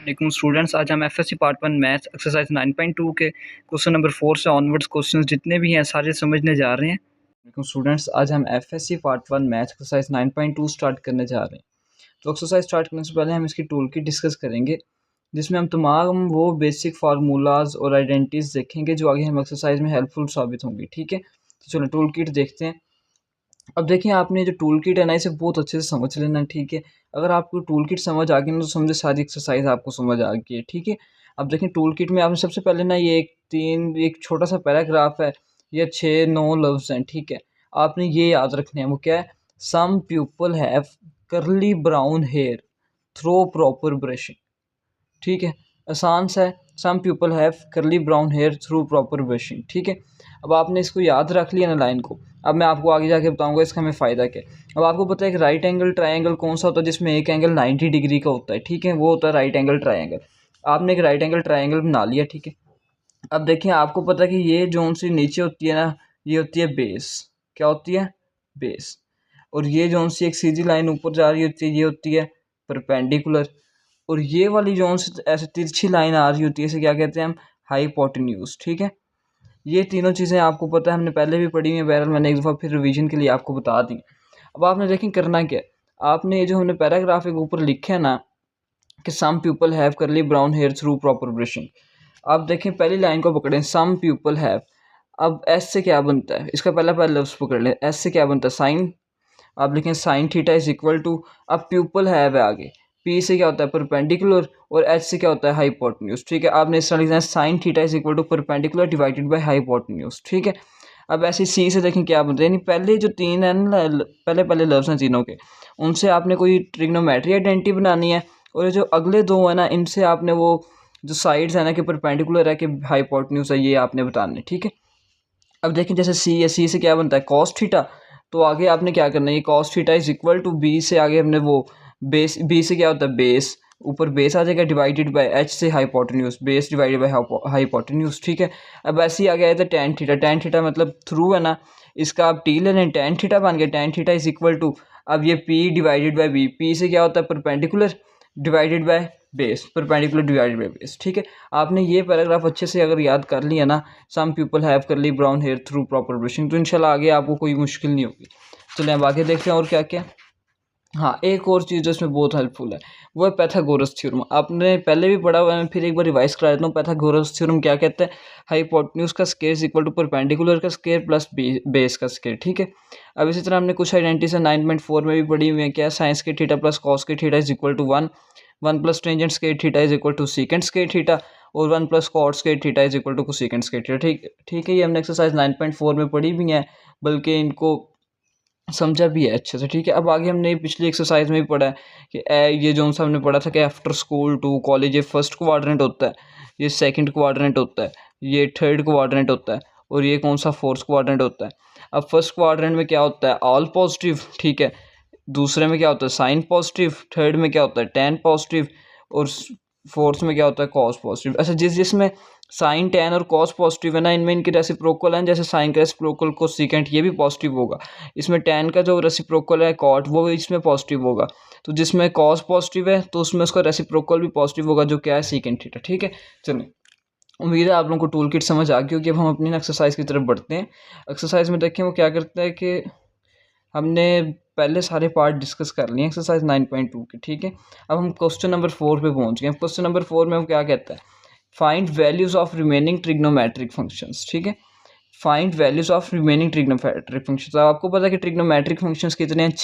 लेकिन स्टूडेंट्स आज हम एफएससी पार्ट 1 मैथ्स एक्सरसाइज 9.2 के क्वेश्चन नंबर 4 से ऑनवर्ड्स क्वेश्चंस जितने भी हैं सारे समझने जा रहे हैं। लेकिन स्टूडेंट्स आज हम FSc part 1 maths exercise 9.2 start करने जा रहे हैं। तो एक्सरसाइज स्टार्ट करने से पहले हम इसकी टूल किट डिस्कस करेंगे, जिसमें हम तमाम वो बेसिक फार्मूलाज और आइडेंटिटीज देखेंगे जो आगे हम एक्सरसाइज में हेल्पफुल साबित होंगी। ठीक है, तो चलो टूल किट देखते हैं। अब देखिए, आपने जो टूल किट है ना, इसे बहुत अच्छे से समझ लेना। ठीक है, अगर आपको टूल किट समझ आ गई ना, तो समझे सारी एक्सरसाइज आपको समझ आ गई है। ठीक है, अब देखिए टूल किट में आपने सबसे पहले ना ये एक छोटा सा पैराग्राफ है, ये 6-9 लफ्ज़ हैं। ठीक है, आपने ये याद रखने हैं। वो क्या है? Some people have curly brown hair through proper brushing. ठीक है, आसान सा है। Some people have curly brown hair through proper brushing. ठीक है, अब आपने इसको याद रख लिया ना लाइन को। अब मैं आपको आगे जाके बताऊंगा इसका हमें फ़ायदा क्या है। अब आपको पता है कि राइट एंगल ट्रायंगल कौन सा होता है जिसमें एक एंगल 90 डिग्री का होता है। ठीक है, वो होता है राइट एंगल ट्रायंगल। आपने एक राइट एंगल ट्रायंगल बना लिया। ठीक है, अब देखिए, आपको पता है कि ये जो सी नीचे होती है ना, ये होती है बेस। क्या होती है? बेस। और ये जो सी एक सीधी लाइन ऊपर जा रही होती है, ये होती है परपेंडिकुलर। और ये वाली जो ऐसे तिरछी लाइन आ रही होती है, इसे क्या कहते हैं हम? हाइपोटेन्यूज। ठीक है, ये तीनों चीज़ें आपको पता है, हमने पहले भी पढ़ी हुई है। बहरहाल मैंने एक दफ़ा फिर रिवीजन के लिए आपको बता दी। अब आपने देखें करना क्या है। आपने ये जो हमने पैराग्राफ के ऊपर लिखे है ना कि some people have curly brown hair through proper brushing, आप देखें पहली लाइन को पकड़ें, सम पीपल हैव। अब एस से क्या बनता है? इसका पहला लफ्ज़ पकड़ लें। एस से क्या बनता है? साइन। आप लिखें sine theta is equal to, अब प्यूपल है आगे, पी से क्या होता है? परपेंडिकुलर, और एच से क्या होता है? हाइपोटेन्यूज। ठीक है, आपने इस तरह लिखना है sine theta is equal to perpendicular divided by hypotenuse. ठीक है, अब ऐसे सी से देखें क्या बनता है। यानी पहले जो तीन है ना, पहले लफ्ज़ हैं तीनों के, उनसे आपने कोई ट्रिग्नोमेट्री आइडेंटिटी बनानी है। और ये जो अगले दो है ना, इनसे आपने वो जो साइड्स है ना कि परपेंडिकुलर है कि हाइपोटेन्यूज है, ये आपने बताना है। ठीक है, अब देखें जैसे सी है, सी से क्या बनता है? Cos theta. तो आगे आपने क्या करना है? ये cos theta is equal to B से आगे हमने वो बेस, बी से क्या होता है? बेस। ऊपर बेस आ जाएगा डिवाइडेड बाय एच से hypotenuse, base divided by hypotenuse. ठीक है, अब ऐसे ही आ गया था टेन थीटा। टेन थीटा मतलब थ्रू है ना, इसका आप टी ले लें, टेन थीटा बन गया। Tan theta is equal to, अब ये P divided by B, P से क्या होता है? Perpendicular divided by base, perpendicular divided by base. ठीक है, आपने ये पैराग्राफ अच्छे से अगर याद कर लिया ना, some people have curly brown hair through proper brushing, तो इंशाल्लाह आगे आपको कोई मुश्किल नहीं होगी। चलिए अब आगे देखते हैं और क्या क्या। हाँ, एक और चीज़ जो इसमें बहुत हेल्पफुल है, वो है पैथागोरस थ्योरम। आपने पहले भी पढ़ा हुआ है, मैं फिर एक बार रिवाइज करा देता हूँ। पैथागोरस थ्योरम क्या कहता है? हाइपोटेन्यूज का square is equal to perpendicular का स्क्वायर प्लस बेस का स्क्वायर। ठीक है, अब इसी तरह हमने कुछ आइडेंटिटीज 9.4 में भी पढ़ी हुई है। क्या? साइंस के थीटा प्लस कॉस के theta is equal to 1, 1 plus tangent square theta is equal to secant square theta, और 1 plus cot square theta is equal to cosecant square theta. ठीक है, ये हमने एक्सरसाइज 9.4 में पढ़ी भी है, बल्कि इनको समझा भी है अच्छे से। ठीक है, अब आगे हमने पिछली एक्सरसाइज में भी पढ़ा है कि ये जो सा हमने पढ़ा था कि आफ्टर स्कूल टू कॉलेज, ये फर्स्ट क्वाड्रेंट होता है, ये सेकंड क्वाड्रेंट होता है, ये थर्ड क्वाड्रेंट होता है, और ये कौन सा? फोर्थ क्वाड्रेंट होता है। अब फर्स्ट क्वाड्रेंट में क्या होता है? All positive. ठीक है, दूसरे में क्या होता है? साइन पॉजिटिव, थर्ड में क्या होता है? टेन पॉजिटिव, और फोर्थ में क्या होता है? Cos positive. अच्छा, जिसमें साइन टेन और कॉस पॉजिटिव है ना, इनमें इनके रेसिप्रोकल हैं। जैसे साइन का रेसिप्रोकल कोसेकेंट, ये भी पॉजिटिव होगा। इसमें टेन का जो रेसिप्रोकल है कॉट, वो इसमें पॉजिटिव होगा। तो जिसमें कॉस पॉजिटिव है तो उसमें उसका रेसिप्रोकल भी पॉजिटिव होगा, जो क्या है? Secant theta. ठीक है, चलिए उम्मीद है आप लोगों को टूल किट समझ आ गई होगी। अब हम अपनी एक्सरसाइज की तरफ बढ़ते हैं। एक्सरसाइज में देखें वो क्या करता है कि हमने पहले सारे पार्ट डिस्कस कर लिए एक्सरसाइज 9.2 के। ठीक है, अब हम क्वेश्चन नंबर 4 पे पहुंच गए। क्वेश्चन नंबर 4 में वो क्या कहता है? Find values of remaining trigonometric functions. ठीक है, find values of remaining trigonometric functions. अब आपको पता है कि ट्रिग्नोमेट्रिक फंक्शंस कितने हैं?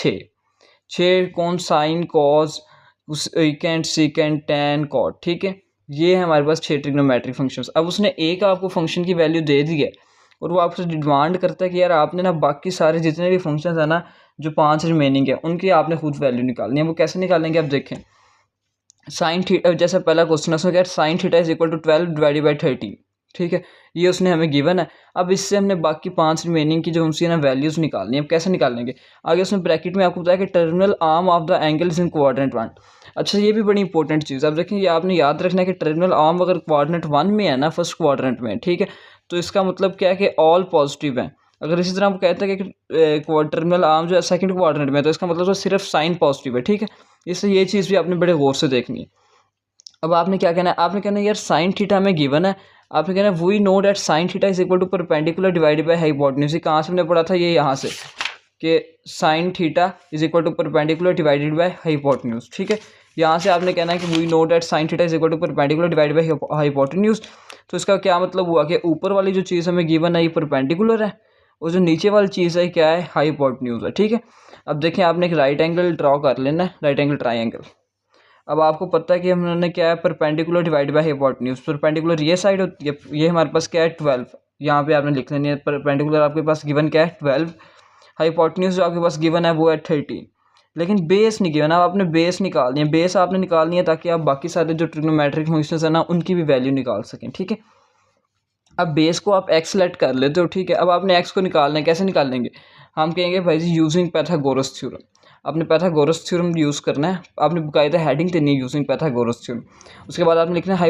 6। कौन? Sine, cos, secant, secant, tan, cot. ठीक है, ये है हमारे पास 6 ट्रिग्नोमेट्रिक फंक्शंस। अब उसने एक आपको फंक्शन की वैल्यू दे दी है, और वो आपसे डिमांड करता है कि यार आपने ना बाकी सारे जितने भी फंक्शंस है ना, जो 5 रिमेनिंग है, उनकी आपने खुद वैल्यू निकालनी है। वो कैसे निकालेंगे? आप देखें, साइन थीटा, जैसा पहला क्वेश्चन है उसमें क्या? Sine theta is equal to 12 divided by 13। ठीक है, ये उसने हमें गिवन है। अब इससे हमने बाकी 5 रिमेनिंग की जो उनकी ना वैल्यूज निकालनी है। अब कैसे निकालेंगे? आगे उसमें ब्रैकेट में आपको बताया कि terminal arm of the angle is in quadrant 1। अच्छा, ये भी बड़ी इंपॉर्टेंट चीज़। अब देखिए, ये आपने याद रखना है कि टर्मिनल आर्म अगर क्वाड्रेंट 1 में है ना, फर्स्ट क्वाड्रेंट में, ठीक है, तो इसका मतलब क्या है कि ऑल पॉजिटिव है। अगर इसी तरह हम कहते हैं कि टर्मिनल आर्म जो है सेकंड क्वाड्रेंट में है, तो इसका मतलब तो सिर्फ साइन पॉजिटिव है। ठीक है, इससे ये चीज़ भी आपने बड़े गौर से देखनी है। अब आपने क्या कहना है, आपने कहना है यार साइन थीटा में गिवन है, आपने कहना है we know that sine theta is equal to perpendicular divided by hypotenuse. कहाँ से हमने पढ़ा था, ये यहाँ से, कि sine theta is equal to perpendicular divided by hypotenuse. ठीक है, यहाँ से आपने कहना है कि we know that sine theta is equal to perpendicular divided by hypotenuse. तो इसका क्या मतलब हुआ कि ऊपर वाली जो चीज़ हमें गिवन है ये परपेंडिकुलर है, और जो नीचे वाली चीज़ है क्या है, हाइपोटेन्यूज है। ठीक है, अब देखें आपने एक राइट एंगल ड्रॉ कर लेना है, राइट एंगल ट्राइंगल। अब आपको पता है कि हमने क्या है, perpendicular divide by hypotenuse. Perpendicular ये साइड होती है, ये हमारे पास क्या है 12, यहाँ पे आपने लिख लेनी है। परपेंडिकुलर आपके पास गिवन क्या है 12, हाइपोटेन्यूज जो आपके पास गिवन है वो है 13, लेकिन बेस नहीं गिवन। अब आपने बेस निकालनी है, बेस आपने निकालनी है ताकि आप बाकी सारे जो ट्रिग्नोमेट्रिक फंक्शंस है ना उनकी भी वैल्यू निकाल सकें। ठीक है, अब बेस को आप एक्स सेलेक्ट कर लेते हो। ठीक है, अब आपने एक्स को निकालना है, कैसे निकालेंगे, हम कहेंगे भाई जी यूजिंग पैथागोरस थ्योरम। आपने पैथागोरस थ्योरम यूज़ करना है, आपने बाकायदा हेडिंग देनी है यूजिंग पैथागोरस थ्योरम। उसके बाद आपने लिखना है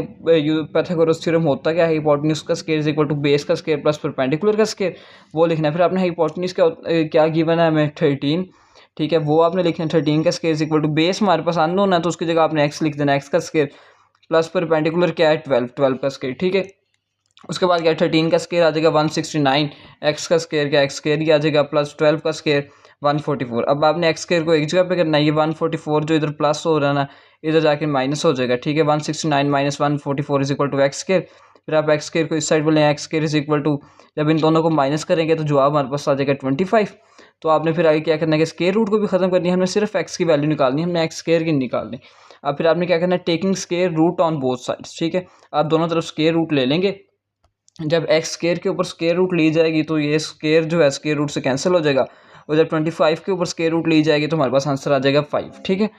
पैथागोरस थ्योरम होता क्या है, हाइपोटेन्यूज का square is equal to base का स्क्वायर प्लस परपेंडिकुलर का स्क्वायर, वो लिखना है। फिर आपने हाइपोटेन्यूज का क्या गिवन है हमें 13। ठीक है, वो आपने लिखना है 13 का square is equal to base हमारे पास अननोन है तो उसकी जगह आपने एक्स लिख देना, एक्स का स्क्वायर प्लस परपेंडिकुलर क्या है 12, 12 का स्क्वायर। ठीक है, उसके बाद क्या 13 का स्क्वायर आ जाएगा 169, एक्स का स्क्वायर क्या एक्स स्क्वायर ही आ जाएगा, प्लस 12 का स्क्वायर 144। अब आपने एक्स स्क्वायर को एक जगह पे करना है, ये 144 जो इधर प्लस हो रहा है ना इधर जाके माइनस हो जाएगा। ठीक है, 169 minus 144 is equal to x square. फिर आप एक्स स्क्वायर को इस साइड बोले, X square is equal to, जब इन दोनों को माइनस करेंगे तो जवाब हमारे पास आ जाएगा 25। तो आपने फिर आगे क्या करना है कि स्क्वायर रूट को भी खत्म करनी है, हमने सिर्फ एक्स की वैल्यू निकालनी है, हमने एक्स स्क्वायर की निकालनी। अब फिर आपने क्या करना है, taking square root on both sides. ठीक है, आप दोनों तरफ स्क्वायर रूट ले लेंगे। जब एक्स स्क्वायर के ऊपर स्क्वायर रूट ली जाएगी तो ये स्क्वायर जो है स्क्वायर रूट से कैंसिल हो जाएगा, और जब 25 के ऊपर स्क्वायर रूट ली जाएगी तो हमारे पास आंसर आ जाएगा 5। ठीक है,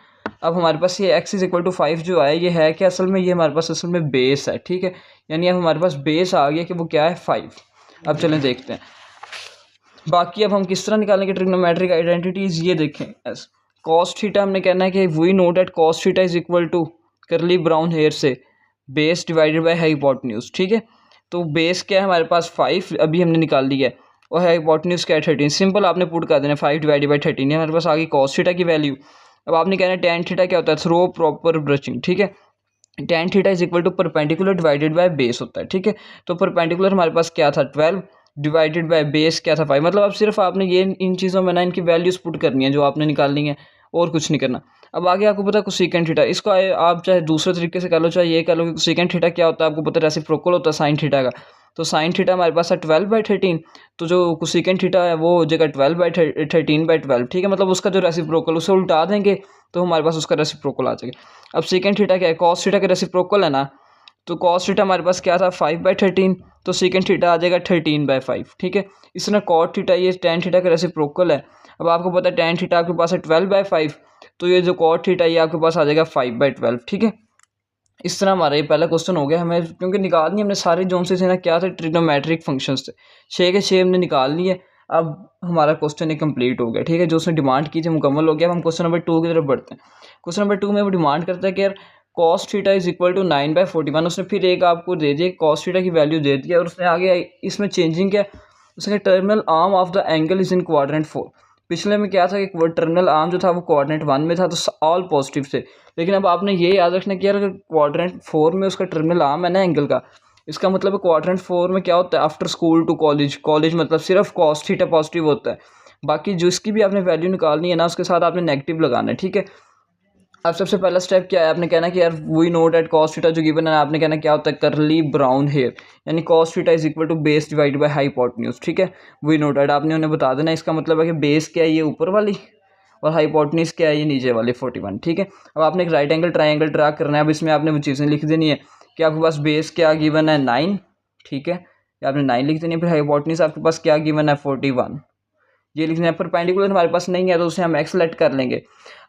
अब हमारे पास ये x इज इक्वल टू 5 जो है ये है कि असल में ये हमारे पास असल में बेस है। ठीक है, यानी अब हमारे पास बेस आ गया कि वो क्या है 5। अब चलें देखते हैं बाकी अब हम किस तरह निकालेंगे ट्रिग्नोमेट्रिक आइडेंटिटीज। ये देखें कॉस थीटा हमने कहना है कि we know that cos theta is equal to curly brown hair से बेस डिवाइडेड बाय हाइपोटेन्यूज। ठीक है, तो बेस क्या है हमारे पास 5 अभी हमने निकाल लिया है, और हाइपोटेन्यूज क्या है 13। सिंपल आपने पुट कर देना 5 डिवाइडेड बाय 13 है हमारे पास आ गई कॉस थीटा की वैल्यू। अब आपने कहना है टेन थीटा क्या होता है, थ्रो प्रॉपर ब्रशिंग। ठीक है, tan theta is equal to perpendicular divided by base होता है। ठीक है, तो परपेंडिकुलर हमारे पास क्या था 12 डिवाइडेड बाय बेस क्या था 5। मतलब अब सिर्फ आपने ये इन चीज़ों में ना इनकी वैल्यूज पुट करनी है जो आपने निकालनी है, और कुछ नहीं करना। अब आगे आपको पता है कोसेकेंट थीटा, इसको आप चाहे दूसरे तरीके से कर लो चाहे ये कर लो कि कोसेकेंट थीटा क्या होता है, आपको पता है रेसिप्रोकल होता है साइन थीटा का। तो साइन थीटा हमारे पास है 12/13, तो जो कोसेकेंट थीटा है वो हो जाएगा 12/13/12। ठीक है, मतलब उसका जो रेसिप्रोकल उसे उल्टा देंगे तो हमारे पास उसका रेसिप्रोकल आ जाएगा। अब सेकेंड थीटा क्या है, कॉस थीटा का रेसिप्रोकल है ना, तो कॉस थीटा हमारे पास क्या था 5/13, तो सेकेंड थीटा आ जाएगा 13/5। ठीक है, इस तरह कॉट थीटा ये टेन थीटा का रेसिप्रोकल है। अब आपको पता है टेन थीटा आपके पास है 12/5, तो ये जो कॉट थीटा ये आपके पास आ जाएगा 5/12। ठीक है, इस तरह हमारा ये पहला क्वेश्चन हो गया। हमें क्योंकि निकालनी हमने सारे जोन से थे ना क्या थे, ट्रिग्नोमेट्रिक फंक्शंस थे, 6 के 6 हमने निकाल लिए। अब हमारा क्वेश्चन एक कंप्लीट हो गया। ठीक है, जो उसने डिमांड की थी मुकम्मल हो गया। अब हम क्वेश्चन नंबर 2 की तरफ बढ़ते हैं। क्वेश्चन नंबर 2 में वो डिमांड करता है कि यार cos theta is equal to 9/41। उसने फिर एक आपको दे दिया कॉस थीटा की वैल्यू दे दी, और उसने आगे इसमें चेंजिंग क्या, उसने terminal arm of the angle is in quadrant 4। पिछले में क्या था कि टर्मिनल आर्म जो था वो क्वाड्रेंट 1 में था, तो ऑल पॉजिटिव थे। लेकिन अब आपने ये याद रखना कि यार क्वाड्रेंट 4 में उसका टर्मिनल आर्म है ना एंगल का, इसका मतलब क्वाड्रेंट 4 में क्या होता है, after school to college, college मतलब सिर्फ कॉस थीटा पॉजिटिव होता है, बाकी जिसकी भी आपने वैल्यू निकालनी है ना उसके साथ आपने नेगेटिव लगाना है। ठीक है, अब सबसे पहला स्टेप क्या है, आपने कहना कि यार we know that cos theta जो गिवन है आपने कहना क्या होता है करली ब्राउन हेयर, यानी cos theta is equal to base divide by hypotenuse. ठीक है, वी नो दैट आपने उन्हें बता देना, इसका मतलब है कि बेस क्या है ये ऊपर वाली और हाइपोटेन्यूज क्या है ये नीचे वाली 41। ठीक है, अब आपने एक राइट एंगल ट्राइंगल ड्रा करना है। अब इसमें आपने वो चीज़ें लिख देनी है कि आपके पास बेस क्या गिवन है 9। ठीक है, आपने 9 लिख देनी है। फिर हाइपोटेन्यूज आपके पास क्या गिवन है 41, ये लिखना है। परपेंडिकुलर हमारे पास नहीं है तो उसे हम एक्स सेलेक्ट कर लेंगे।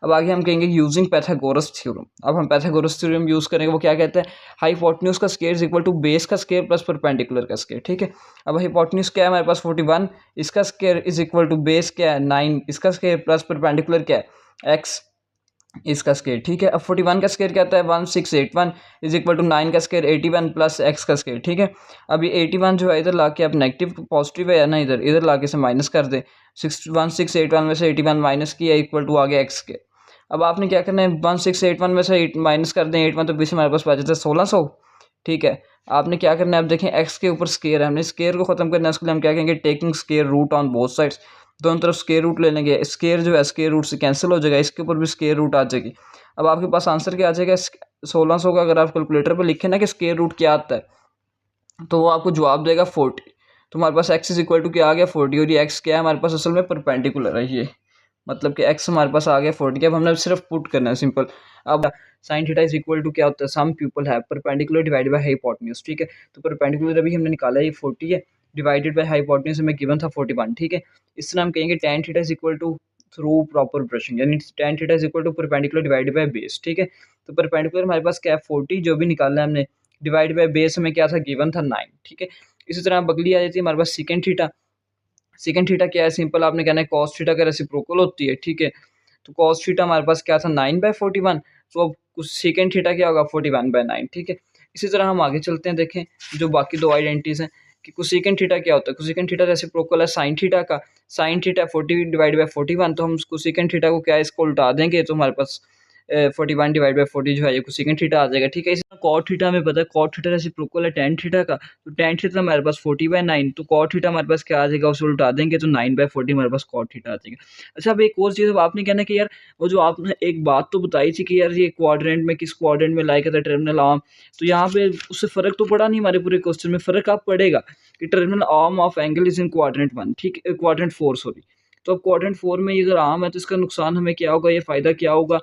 अब आगे हम कहेंगे यूजिंग पैथागोरस थ्योरम। अब हम पैथागोरस थ्योरम यूज़ करेंगे, वो क्या कहते हैं, हाइपोटेन्यूज का square is equal to base का स्क्वायर प्लस परपेंडिकुलर का स्क्वायर। ठीक है, अब हाइपोटेन्यूज क्या है हमारे पास 41, इसका square is equal to base क्या है 9, इसका स्क्वायर प्लस परपेंडिकुलर क्या है एक्स, इसका स्क्वायर। ठीक है, अब 41 का स्क्वायर क्या आता है 1681 इज इक्वल टू 9 का स्क्वायर 81 प्लस एक्स का स्क्वायर। ठीक है, अब ये 81 जो है इधर ला के आप नेगेटिव पॉजिटिव है ना, इधर ला के से माइनस कर दें। 1681 में से 81 माइनस किया इक्वल टू आ गया एक्स के। अब आपने क्या करना है, 1681 में से 8 माइनस कर दें 81, तो 20 हमारे पास बच जाता है 1600। ठीक है, आपने क्या करना है, अब देखें एक्स के ऊपर स्केयर है, हमने स्केयर को ख़त्म करना है, उसके लिए हम क्या कहेंगे, taking square root on both sides, दोनों तरफ स्केयर रूट ले लेंगे। स्केयर जो है स्केयर रूट से कैंसिल हो जाएगा, इसके ऊपर भी स्केयर रूट आ जाएगी। अब आपके पास आंसर क्या आ जाएगा, 1600 का अगर आप कैलकुलेटर पर लिखें ना कि स्केयर रूट क्या आता है, तो वो आपको जवाब देगा 40। तो हमारे पास x इज इक्वल टू क्या आ गया, 40, और ये x क्या है हमारे पास असल में परपेंडिकुलर है, ये मतलब कि x हमारे पास आ गया 40। अब हमने सिर्फ पुट करना है सिंपल। अब sine theta is equal to क्या होता है, सम पीपल है परपेंडिकुलर डिवाइडेड बाय हाइपोटेन्यूज। ठीक है, तो परपेंडिकुलर अभी हमने निकाला ये 40 है, डिवाइडेड बाय हाइपोटेन्यूज हमें गिवन था 41। ठीक है, इस तरह हम कहेंगे tan theta is equal to through proper brushing, यानी tan theta is equal to perpendicular divided by base. ठीक है, तो परपेंडिकुलर हमारे पास क्या है 40, जो भी निकालना है हमने, डिवाइड बाय बेस हमें क्या था, गिवन था 9। ठीक है, इसी तरह बगली आ जाती है हमारे पास सेकंड थीटा। सेकंड थीटा क्या है, सिंपल आपने कहना है cos थीटा का रेसिप्रोकल होती है। ठीक है, तो cos थीटा हमारे पास क्या था 9/41, तो अब सेकंड थीटा क्या होगा 41/9। ठीक है, इसी तरह हम आगे चलते हैं, देखें जो बाकी दो आइडेंटिटीज हैं कि कोसेकेंड थीटा क्या होता है। कोसेकेंड थीटा रेसिप्रोकल है साइन थीटा का, साइन थीटा 40/41, तो हम कोसेकेंड थीटा को क्या है, इसको उल्टा देंगे तो हमारे पास 41/40 जो है ये कोसेकेंड थीटा आ जाएगा। ठीक है, इसमें कॉट थीटा में पता है, कॉट थीटा रेसिप्रोकल है tan थीटा का, तो tan थीटा हमारे पास 40/9, तो कॉट थीटा हमारे पास क्या आ जाएगा, उसे उल्टा देंगे तो 9/40 हमारे पास कॉट थीटा आ जाएगा। अच्छा, अब एक और चीज़, अब आपने कहना कि यार वो जो आपने एक बात तो बताई थी कि यार ये क्वाड्रेंट में किस क्वाड्रेंट में लाया था टर्मिनल आर्म, तो यहाँ पे उससे फ़र्क तो पड़ा नहीं, हमारे पूरे क्वेश्चन में फ़र्क आप पड़ेगा कि terminal arm of angle is in quadrant 1, ठीक है, क्वाड्रेंट 4 सॉरी। तो अब क्वाड्रेंट 4 में ये अगर आर्म है तो इसका नुकसान हमें क्या होगा, ये फ़ायदा क्या होगा।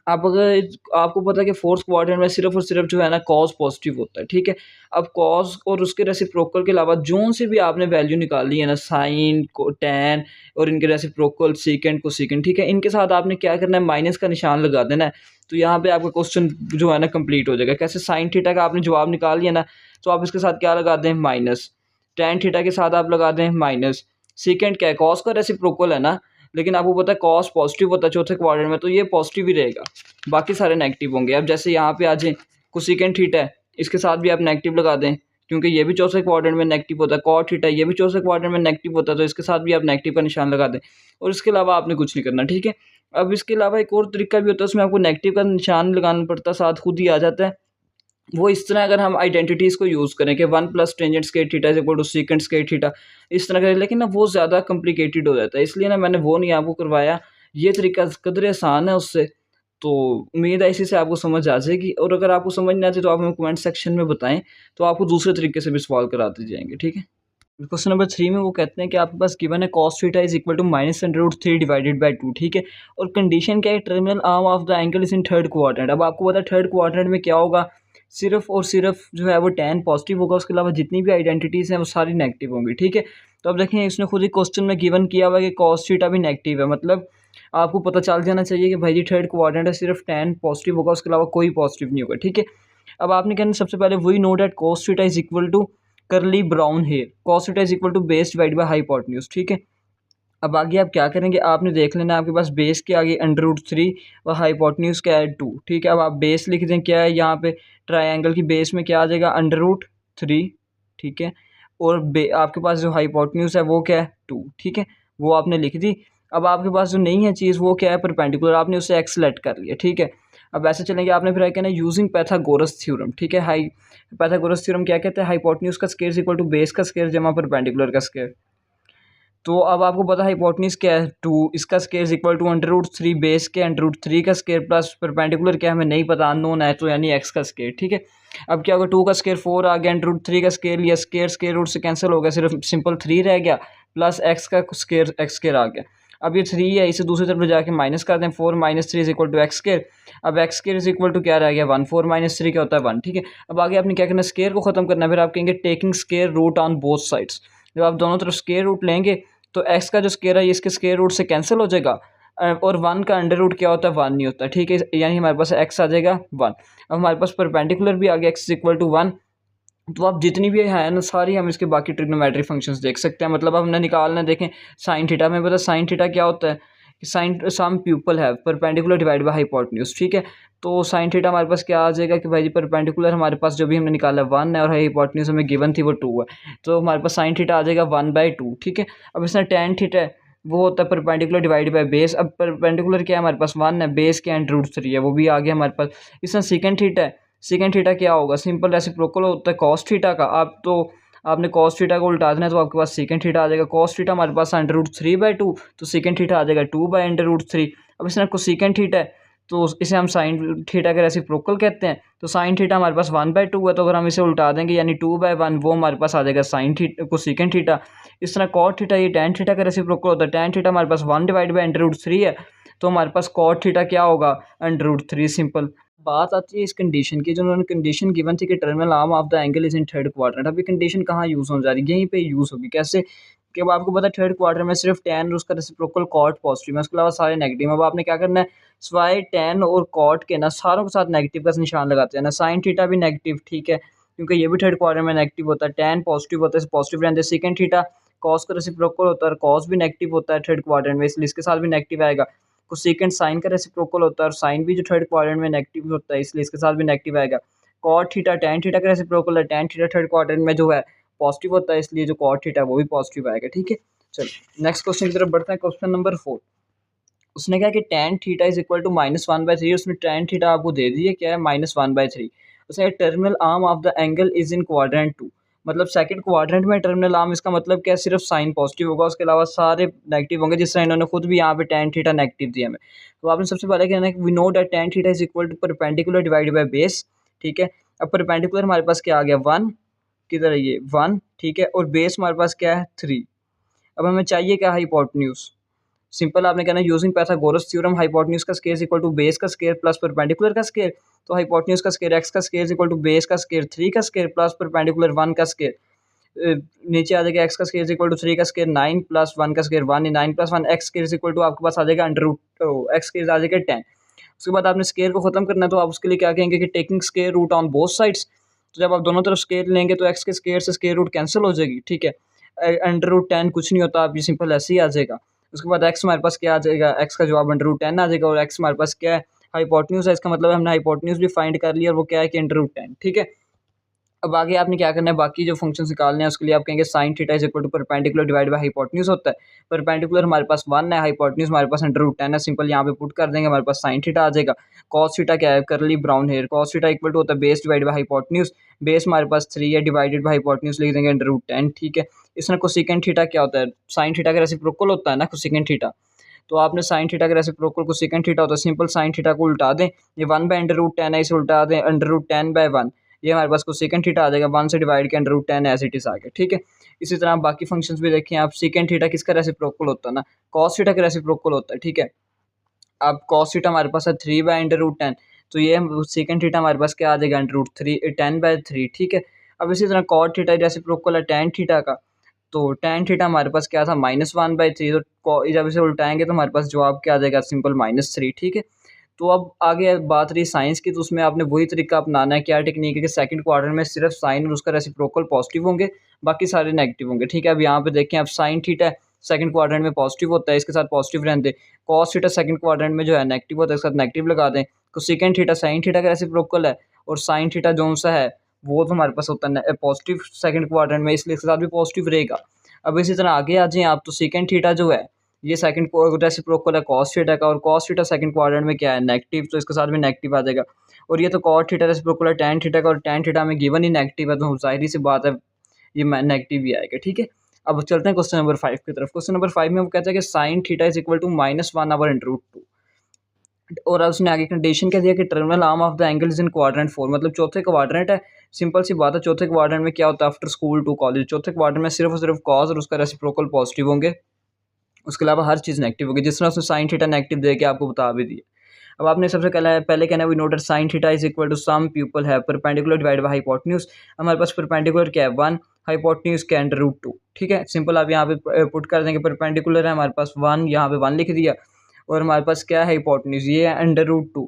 आप अगर आपको पता है कि फोर्थ क्वाड्रेंट में सिर्फ और सिर्फ जो है ना कॉस पॉजिटिव होता है। ठीक है, अब कॉस और उसके रेसिप्रोकल के अलावा जोन से भी आपने वैल्यू निकालनी है ना, साइन को टैन और इनके रेसिप्रोकल सेकेंड को सेकेंड, ठीक है, इनके साथ आपने क्या करना है, माइनस का निशान लगा देना है। तो यहाँ पे आपका क्वेश्चन जो है ना कंप्लीट हो जाएगा। कैसे, साइन थीटा का आपने जवाब निकाल लिया ना, तो आप इसके साथ क्या लगा दें, माइनस। टैन थीटा के साथ आप लगा दें माइनस। सेकेंड क्या है, कॉस का रेसिप्रोकल है ना, लेकिन आपको पता है कॉस पॉजिटिव होता है चौथे क्वाड्रेंट में, तो ये पॉजिटिव ही रहेगा, बाकी सारे नेगेटिव होंगे। अब जैसे यहाँ पे आ जाए कोसेकेंड थीटा है, इसके साथ भी आप नेगेटिव लगा दें, क्योंकि ये भी चौथे क्वाड्रेंट में नेगेटिव होता है। कॉट थीटा ये भी चौथे क्वाड्रेंट में नेगेटिव होता है, तो इसके साथ भी आप नेगेटिव का निशान लगा दें, और इसके अलावा आपने कुछ नहीं करना। ठीक है, अब इसके अलावा एक और तरीका भी होता है, उसमें आपको नेगेटिव का निशान लगाना पड़ता है, साथ खुद ही आ जाता है। वो इस तरह अगर हम आइडेंटिटीज़ को यूज़ करें कि 1 plus tangent square theta is equal to secant square theta, इस तरह करें, लेकिन ना वो ज़्यादा कॉम्प्लिकेटेड हो जाता है, इसलिए ना मैंने वो नहीं आपको करवाया। ये तरीका कदर आसान है उससे, तो उम्मीद है इसी से आपको समझ आ जाएगी। और अगर आपको समझ नहीं आती तो आप हमें कमेंट सेक्शन में बताएं, तो आपको दूसरे तरीके से भी सवाल कराते जाएंगे। ठीक है, क्वेश्चन नंबर 3 में वो कहते हैं कि आपके पास गिवन है cos theta is equal to -√3 divided by 2। ठीक है, और कंडीशन क्या है, terminal arm of the angle is in third quadrant. अब आपको पता है थर्ड क्वाड्रेंट में क्या होगा, सिर्फ और सिर्फ जो है वो tan पॉजिटिव होगा, उसके अलावा जितनी भी आइडेंटिटीज़ हैं वो सारी नेगेटिव होंगी। ठीक है, तो अब देखें इसने खुद ही क्वेश्चन में गिवन किया हुआ है कि cos थीटा भी नेगेटिव है, मतलब आपको पता चल जाना चाहिए कि भाई जी थर्ड क्वाड्रेंट है, सिर्फ tan पॉजिटिव होगा, उसके अलावा कोई पॉजिटिव नहीं होगा। ठीक है, अब आपने कहना सबसे पहले वही नो डेट cos theta is equal to curly brown hair, cos theta is equal to base divide by hypotenuse. ठीक है, अब आगे आप क्या करेंगे, आपने देख लेना आपके पास बेस के आगे √3 और हाइपोटेन्यूज क्या है 2। ठीक है, अब आप बेस लिख दें, क्या है यहाँ पे ट्रायंगल की बेस में क्या आ जाएगा, √3। ठीक है, और आपके पास जो हाइपोटेन्यूज है वो क्या है 2। ठीक है, वो आपने लिख दी। अब आपके पास जो नहीं है चीज़ वो क्या है, परपेंडिकुलर, आपने उसे एक्स सेलेक्ट कर लिया। ठीक है, अब ऐसे चलेंगे, आपने फिर कहना यूजिंग पैथागोरस थ्योरम। ठीक है, पैथागोरस थ्योरम क्या कहते हैं, हाइपोटेन्यूज का स्क्वायर इक्वल टू बेस का स्क्वायर जमा परपेंडिकुलर का स्क्वायर। तो अब आपको पता है हाइपोटेन्यूज क्या है 2, इसका स्क्वायर इक्वल टू √3 बेस के √3 का स्क्वायर प्लस परपेंडिकुलर क्या हमें नहीं पता, अननोन है, तो यानी एक्स का स्क्वायर। ठीक है, अब क्या होगा, 2 का स्क्वायर 4 आ गया, √3 का स्क्वायर लिया, स्क्वायर रूट से कैंसिल हो गया, सिर्फ सिंपल 3 रह गया, प्लस एक्स का स्क्वायर एक्स स्क्वायर आ गया। अब ये 3 है, इसे दूसरी तरफ ले जाके माइनस कर दें, 4 - 3 is equal to x square. अब x square is equal to क्या रह गया 1, 4 - 3 क्या होता है 1। ठीक है, अब आगे आपने क्या करना है, स्क्वायर को खत्म करना है, फिर आप कहेंगे taking square root on both sides. जब आप दोनों तरफ स्क्वायर रूट लेंगे तो एक्स का जो स्क्वायर है ये इसके स्क्वायर रूट से कैंसिल हो जाएगा, और 1 का अंडर रूट क्या होता है 1 नहीं होता। ठीक है, यानी हमारे पास एक्स आ जाएगा 1। अब हमारे पास परपेंडिकुलर भी आ गया एक्स इक्वल टू 1, तो आप जितनी भी है ना सारी हम इसके बाकी ट्रिग्नोमेट्री फंक्शंस देख सकते हैं। मतलब अब हमने निकालना, देखें साइन थीटा में पता साइन थीटा क्या होता है, साइन सम प्यूपल है परपेंडिकुलर डिवाइड बाय हाइपोटेन्यूज। ठीक है, तो साइन थीटा हमारे पास क्या आ जाएगा कि भाई जी परपेंडिकुलर हमारे पास जो भी हमने निकाला 1 है, और हाइपोटेन्यूज हमें गिवन थी वो 2 है, तो हमारे पास साइन थीटा आ जाएगा 1/2। ठीक है, अब इसमें tan थीटा है वो होता है परपेंडिकुलर डिवाइड बाय बेस। अब परपेंडिकुलर क्या है हमारे पास 1 है, बेस क्या है √3 है, वो भी आ गया हमारे पास। इसमें सेकंड थीटा है, सेकंड थीटा क्या होगा, सिंपल रेसिप्रोकल होता है कॉस थीटा का। आप तो आपने कॉस थीटा को उल्टा देना है तो आपके पास सेकंड थीटा आ जाएगा। कॉस थीटा हमारे पास √3/2, तो सेकंड थीटा आ जाएगा 2/√3। अब इसमें कोसेकंड थीटा है तो इसे हम साइन थीटा का रेसिप्रोकल कहते हैं। तो साइन थीटा हमारे पास 1/2 है, तो अगर हम इसे उल्टा देंगे यानी 2/1, वो हमारे पास आ जाएगा साइन थीटा कोसेकंड थीटा। इस तरह कॉट थीटा ये टैन थीटा का रेसिप्रोकल होता है। टैन थीटा हमारे पास 1/√3 है, तो हमारे पास कॉट थीटा क्या होगा, √3 सिंपल। बात आती है इस कंडीशन की, जो उन्होंने कंडीशन गिवन थी कि terminal arm of the angle is in third quadrant. अभी कंडीशन कहाँ यूज़ होने जा रही है, यहीं पे यूज़ होगी। कैसे कि अब आपको पता है थर्ड क्वाड्रेंट में सिर्फ टैन और उसका रेसिप्रोकल कॉट पॉजिटिव है, उसके अलावा सारे नेगेटिव। अब आपने क्या करना है, स्वाई टैन और कॉट के ना सारों के साथ नेगेटिव का निशान लगाते हैं ना। साइन थीटा भी नेगेटिव, ठीक है, क्योंकि ये भी थर्ड क्वाड्रेंट में नेगेटिव होता है। टैन पॉजिटिव होता है, पॉजिटिव रहते हैं। सेकंड थीटा कॉस का रेसिप्रोकल होता है और कॉस भी नेगेटिव होता है थर्ड क्वाड्रेंट में, इसलिए इसके साथ भी नेगेटिव आएगा। कोसेकंड साइन का रेसिप्रोकल होता है और साइन भी जो थर्ड क्वाड्रेंट में नेगेटिव होता है, इसलिए इसके साथ भी नेगेटिव आएगा। कॉट थीटा टैन थीटा का रेसिप्रोकल है, टैन थीटा थर्ड क्वाड्रेंट में जो है पॉजिटिव होता है, इसलिए जो कॉट थीटा है वो भी पॉजिटिव आएगा। ठीक है, चलो नेक्स्ट क्वेश्चन की तरफ बढ़ते हैं। क्वेश्चन नंबर 4, उसने कहा कि tan theta is equal to -1/3। उसने tan थीटा आपको दे दी है, क्या है, -1/3। उसने terminal arm of the angle is in quadrant 2, मतलब सेकंड क्वाड्रेंट में टर्मिनल आर्म। इसका मतलब क्या है, सिर्फ साइन पॉजिटिव होगा, उसके अलावा सारे नेगेटिव होंगे, जिस तरह इन्होंने खुद भी यहाँ पे tan थीटा नेगेटिव दिया हमें। तो आपने सबसे पहले कहना है we know that tan theta is equal to perpendicular divided by base. ठीक है, अब परपेंडिकुलर हमारे पास क्या आ गया, 1, किधर है ये 1, ठीक है, और बेस हमारे पास क्या है 3। अब हमें चाहिए क्या, हाइपोटेन्यूज। सिंपल आपने कहना यूजिंग पाइथागोरस थ्योरम, हाइपोटेन्यूज का स्क्वायर इक्वल टू बेस का स्क्वायर प्लस परपेंडिकुलर का स्क्वायर। तो हाइपोटेन्यूज का स्क्वायर x का स्क्वायर इक्वल टू बेस का स्क्वायर 3 का स्क्वायर प्लस परपेंडिकुलर 1 का स्क्वायर। नीचे आ जाएगा x का स्क्वायर इक्वल टू 3 का स्क्वायर 9 प्लस 1 का square 1, 9 plus 1 x square equal to आपके पास आ जाएगा x स्क्वायर आ जाएगा 10। उसके बाद आपने स्क्वायर को खत्म करना है, तो आप उसके लिए क्या कहेंगे कि taking square root on both sides. तो जब आप दोनों तरफ स्क्वायर लेंगे तो x के स्क्वायर से स्क्वायर रूट कैंसिल हो जाएगी। ठीक है, √10 कुछ नहीं होता, आप ये सिंपल ऐसे ही आ जाएगा। उसके बाद x हमारे पास क्या आ जाएगा, x का जवाब √10 आ जाएगा, और x हमारे पास क्या है, हाइपोटेन्यूज है। इसका मतलब हमने हाइपोटेन्यूज भी फाइंड कर लिया, और वो क्या है कि √10। ठीक है, अब आगे आपने क्या करना है, बाकी जो फंक्शन निकालने हैं उसके लिए आप कहेंगे sine theta is equal to perpendicular divide by hypotenuse होता है। परपेंडिकुलर हमारे पास 1 है, हाइपोटेन्यूज हमारे पास √10 है। सिंपल यहाँ पे पुट कर देंगे, हमारे पास साइन थीटा आ जाएगा। कॉस थीटा क्या है, curly brown hair, cos theta equal to होता है base divide by hypotenuse. Base हमारे पास 3 है, डिवाइडेड बाय हाइपोटेन्यूज लिख देंगे √10। ठीक है, इसमें कोसेकंड थीटा क्या होता है, साइन थीटा का रेसिप्रोकल होता है ना कोसेकंड थीटा। तो आपने साइन थीटा का रेसिप्रोकल कोसेकंड थीटा होता है, सिंपल साइन थीटा को उल्टा दें, ये 1/√10 है, इसे उल्टा दें √10/1, ये हमारे पास को सेकंड थीटा आ जाएगा। 1 से डिवाइड के √10 एज इट इज आ गया। ठीक है, इसी तरह बाकी फंक्शंस भी देखें आप। सेकंड थीटा किसका रेसिप्रोकल होता है ना, कॉस थीटा का रेसिप्रोकल होता है। ठीक है, अब कॉस थीटा हमारे पास है 3/√10, तो ये सेकंड थीटा हमारे पास क्या आ जाएगा, √10/3। ठीक है, अब इसी तरह कॉट थीटा रेसिप्रोकल है tan थीटा का, तो tan थीटा हमारे पास क्या था, -1/3। तो जब इसे उल्टाएंगे तो हमारे पास जवाब क्या आ जाएगा, सिंपल -3। ठीक है, तो अब आगे बात रही साइंस की, तो उसमें आपने वही तरीका अपनाना है। क्या टेक्निक है कि सेकंड क्वाड्रेंट में सिर्फ साइन और उसका रेसिप्रोकल पॉजिटिव होंगे, बाकी सारे नेगेटिव होंगे। ठीक है, अब यहाँ पे देखें, अब साइन थीटा सेकंड क्वाड्रेंट में पॉजिटिव होता है, इसके साथ पॉजिटिव रहते। कॉस थीटा सेकंड क्वाड्रेंट में जो है नेगेटिव होता है, इसके साथ नेगेटिव लगा दें। तो सेकंड थीटा साइन थीटा का रेसिप्रोकल है, और साइन थीटा जो सा है वो तो हमारे पास होता है पॉजिटिव सेकंड क्वाड्रेंट में, इसलिए इसके साथ भी पॉजिटिव रहेगा। अब इसी तरह आगे आ जाएं आप, तो सेकंड थीटा जो है ये सेकंड रेसिप्रोकल है कॉस थीटा का, और कॉस थीटा सेकंड क्वाड्रेंट में क्या है, नेगेटिव, तो इसके साथ भी नेगेटिव आ जाएगा। और ये तो कॉट थीटा रेसिप्रोकल है tan थीटा का, और tan थीटा में गिवन ही नेगेटिव है, तो जाहिर सी बात है ये नेगेटिव ही आएगा। ठीक है, अब चलते हैं क्वेश्चन नंबर 5 की तरफ। क्वेश्चन नंबर 5 में वो कहता है कि sine theta is equal to -1/√2, और अब उसने आगे कंडीशन क्या दिया कि terminal arm of the angle is in quadrant 4, मतलब चौथे क्वाड्रेंट है। सिंपल सी बात है, चौथे क्वाड्रेंट में क्या होता है, आफ्टर स्कूल टू कॉलेज, चौथे क्वाड्रेंट में सिर्फ और सिर्फ कॉस और उसका रेसिप्रोकल पॉजिटिव होंगे, उसके अलावा हर चीज़ नेगेटिव होगी, जिस तरह उसने साइन थीटा नेगेटिव दे के आपको बता भी दिया। अब आपने सबसे पहले कहना है we note that sine theta is equal to some people है परपेंडिकुलर डिवाइड बाय हाइपोटेन्यूज। हमारे पास परपेंडिकुलर क्या है 1, हाइपोटेन्यूज क्या है √2। ठीक है, सिंपल आप यहाँ पे पुट कर देंगे, परपेंडिकुलर है हमारे पास 1, यहाँ पे 1 लिख दिया, और हमारे पास क्या है हाइपोटेन्यूज, ये है √2।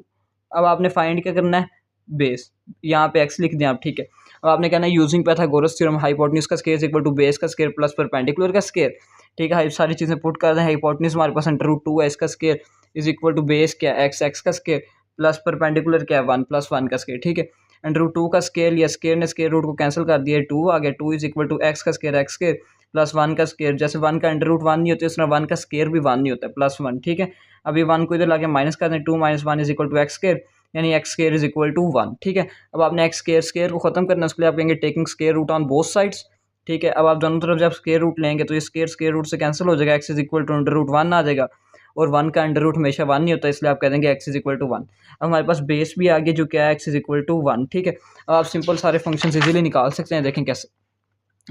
अब आपने फाइंड क्या करना है, बेस, यहाँ पे x लिख दें आप। ठीक है, अब आपने कहना है यूजिंग पाइथागोरस थ्योरम, हाइपोटेन्यूज का स्क्वायर इक्वल टू बेस का स्क्वायर प्लस परपेंडिकुलर का स्क्वायर। ठीक है, सारी चीज़ें पुट कर दें, हाइपोटेन्यूज हमारे पास √2 है, इसका square is equal to base क्या है x का स्क्वायर प्लस परपेंडिकुलर क्या है 1 + 1 का स्क्वायर। ठीक है, √2 का स्क्वायर लिया, स्क्वायर ने स्क्वायर रूट को कैंसिल कर दिया, 2 आ गया, 2 इज इक्वल टू x का स्क्वायर x स्क्वायर +1 का स्केयर, जैसे 1 का √1 नहीं होता, इस तरह 1 का स्केयर भी 1 नहीं होता है, +1, ठीक है। अभी 1 को इधर लाके माइनस कर दें, 2 - 1 = x स्केयर, यानी x स्केयर = 1, ठीक है। अब आपने x स्केयर को ख़त्म करना है, उसके लिए आप कहेंगे taking square root on both sides, ठीक है। अब आप दोनों तरफ जब स्केयर रूट लेंगे तो ये स्केयर रूट से कैंसिल हो जाएगा, x =√1 आ जाएगा, और 1 का अंडर रूट हमेशा 1 नहीं होता, इसलिए आप कह देंगे x = 1। अब हमारे पास बेस भी आ गया जो क्या है, x = 1, ठीक है। अब आप सिंपल सारे फंक्शन इजीली निकाल सकते हैं, देखें कैसे।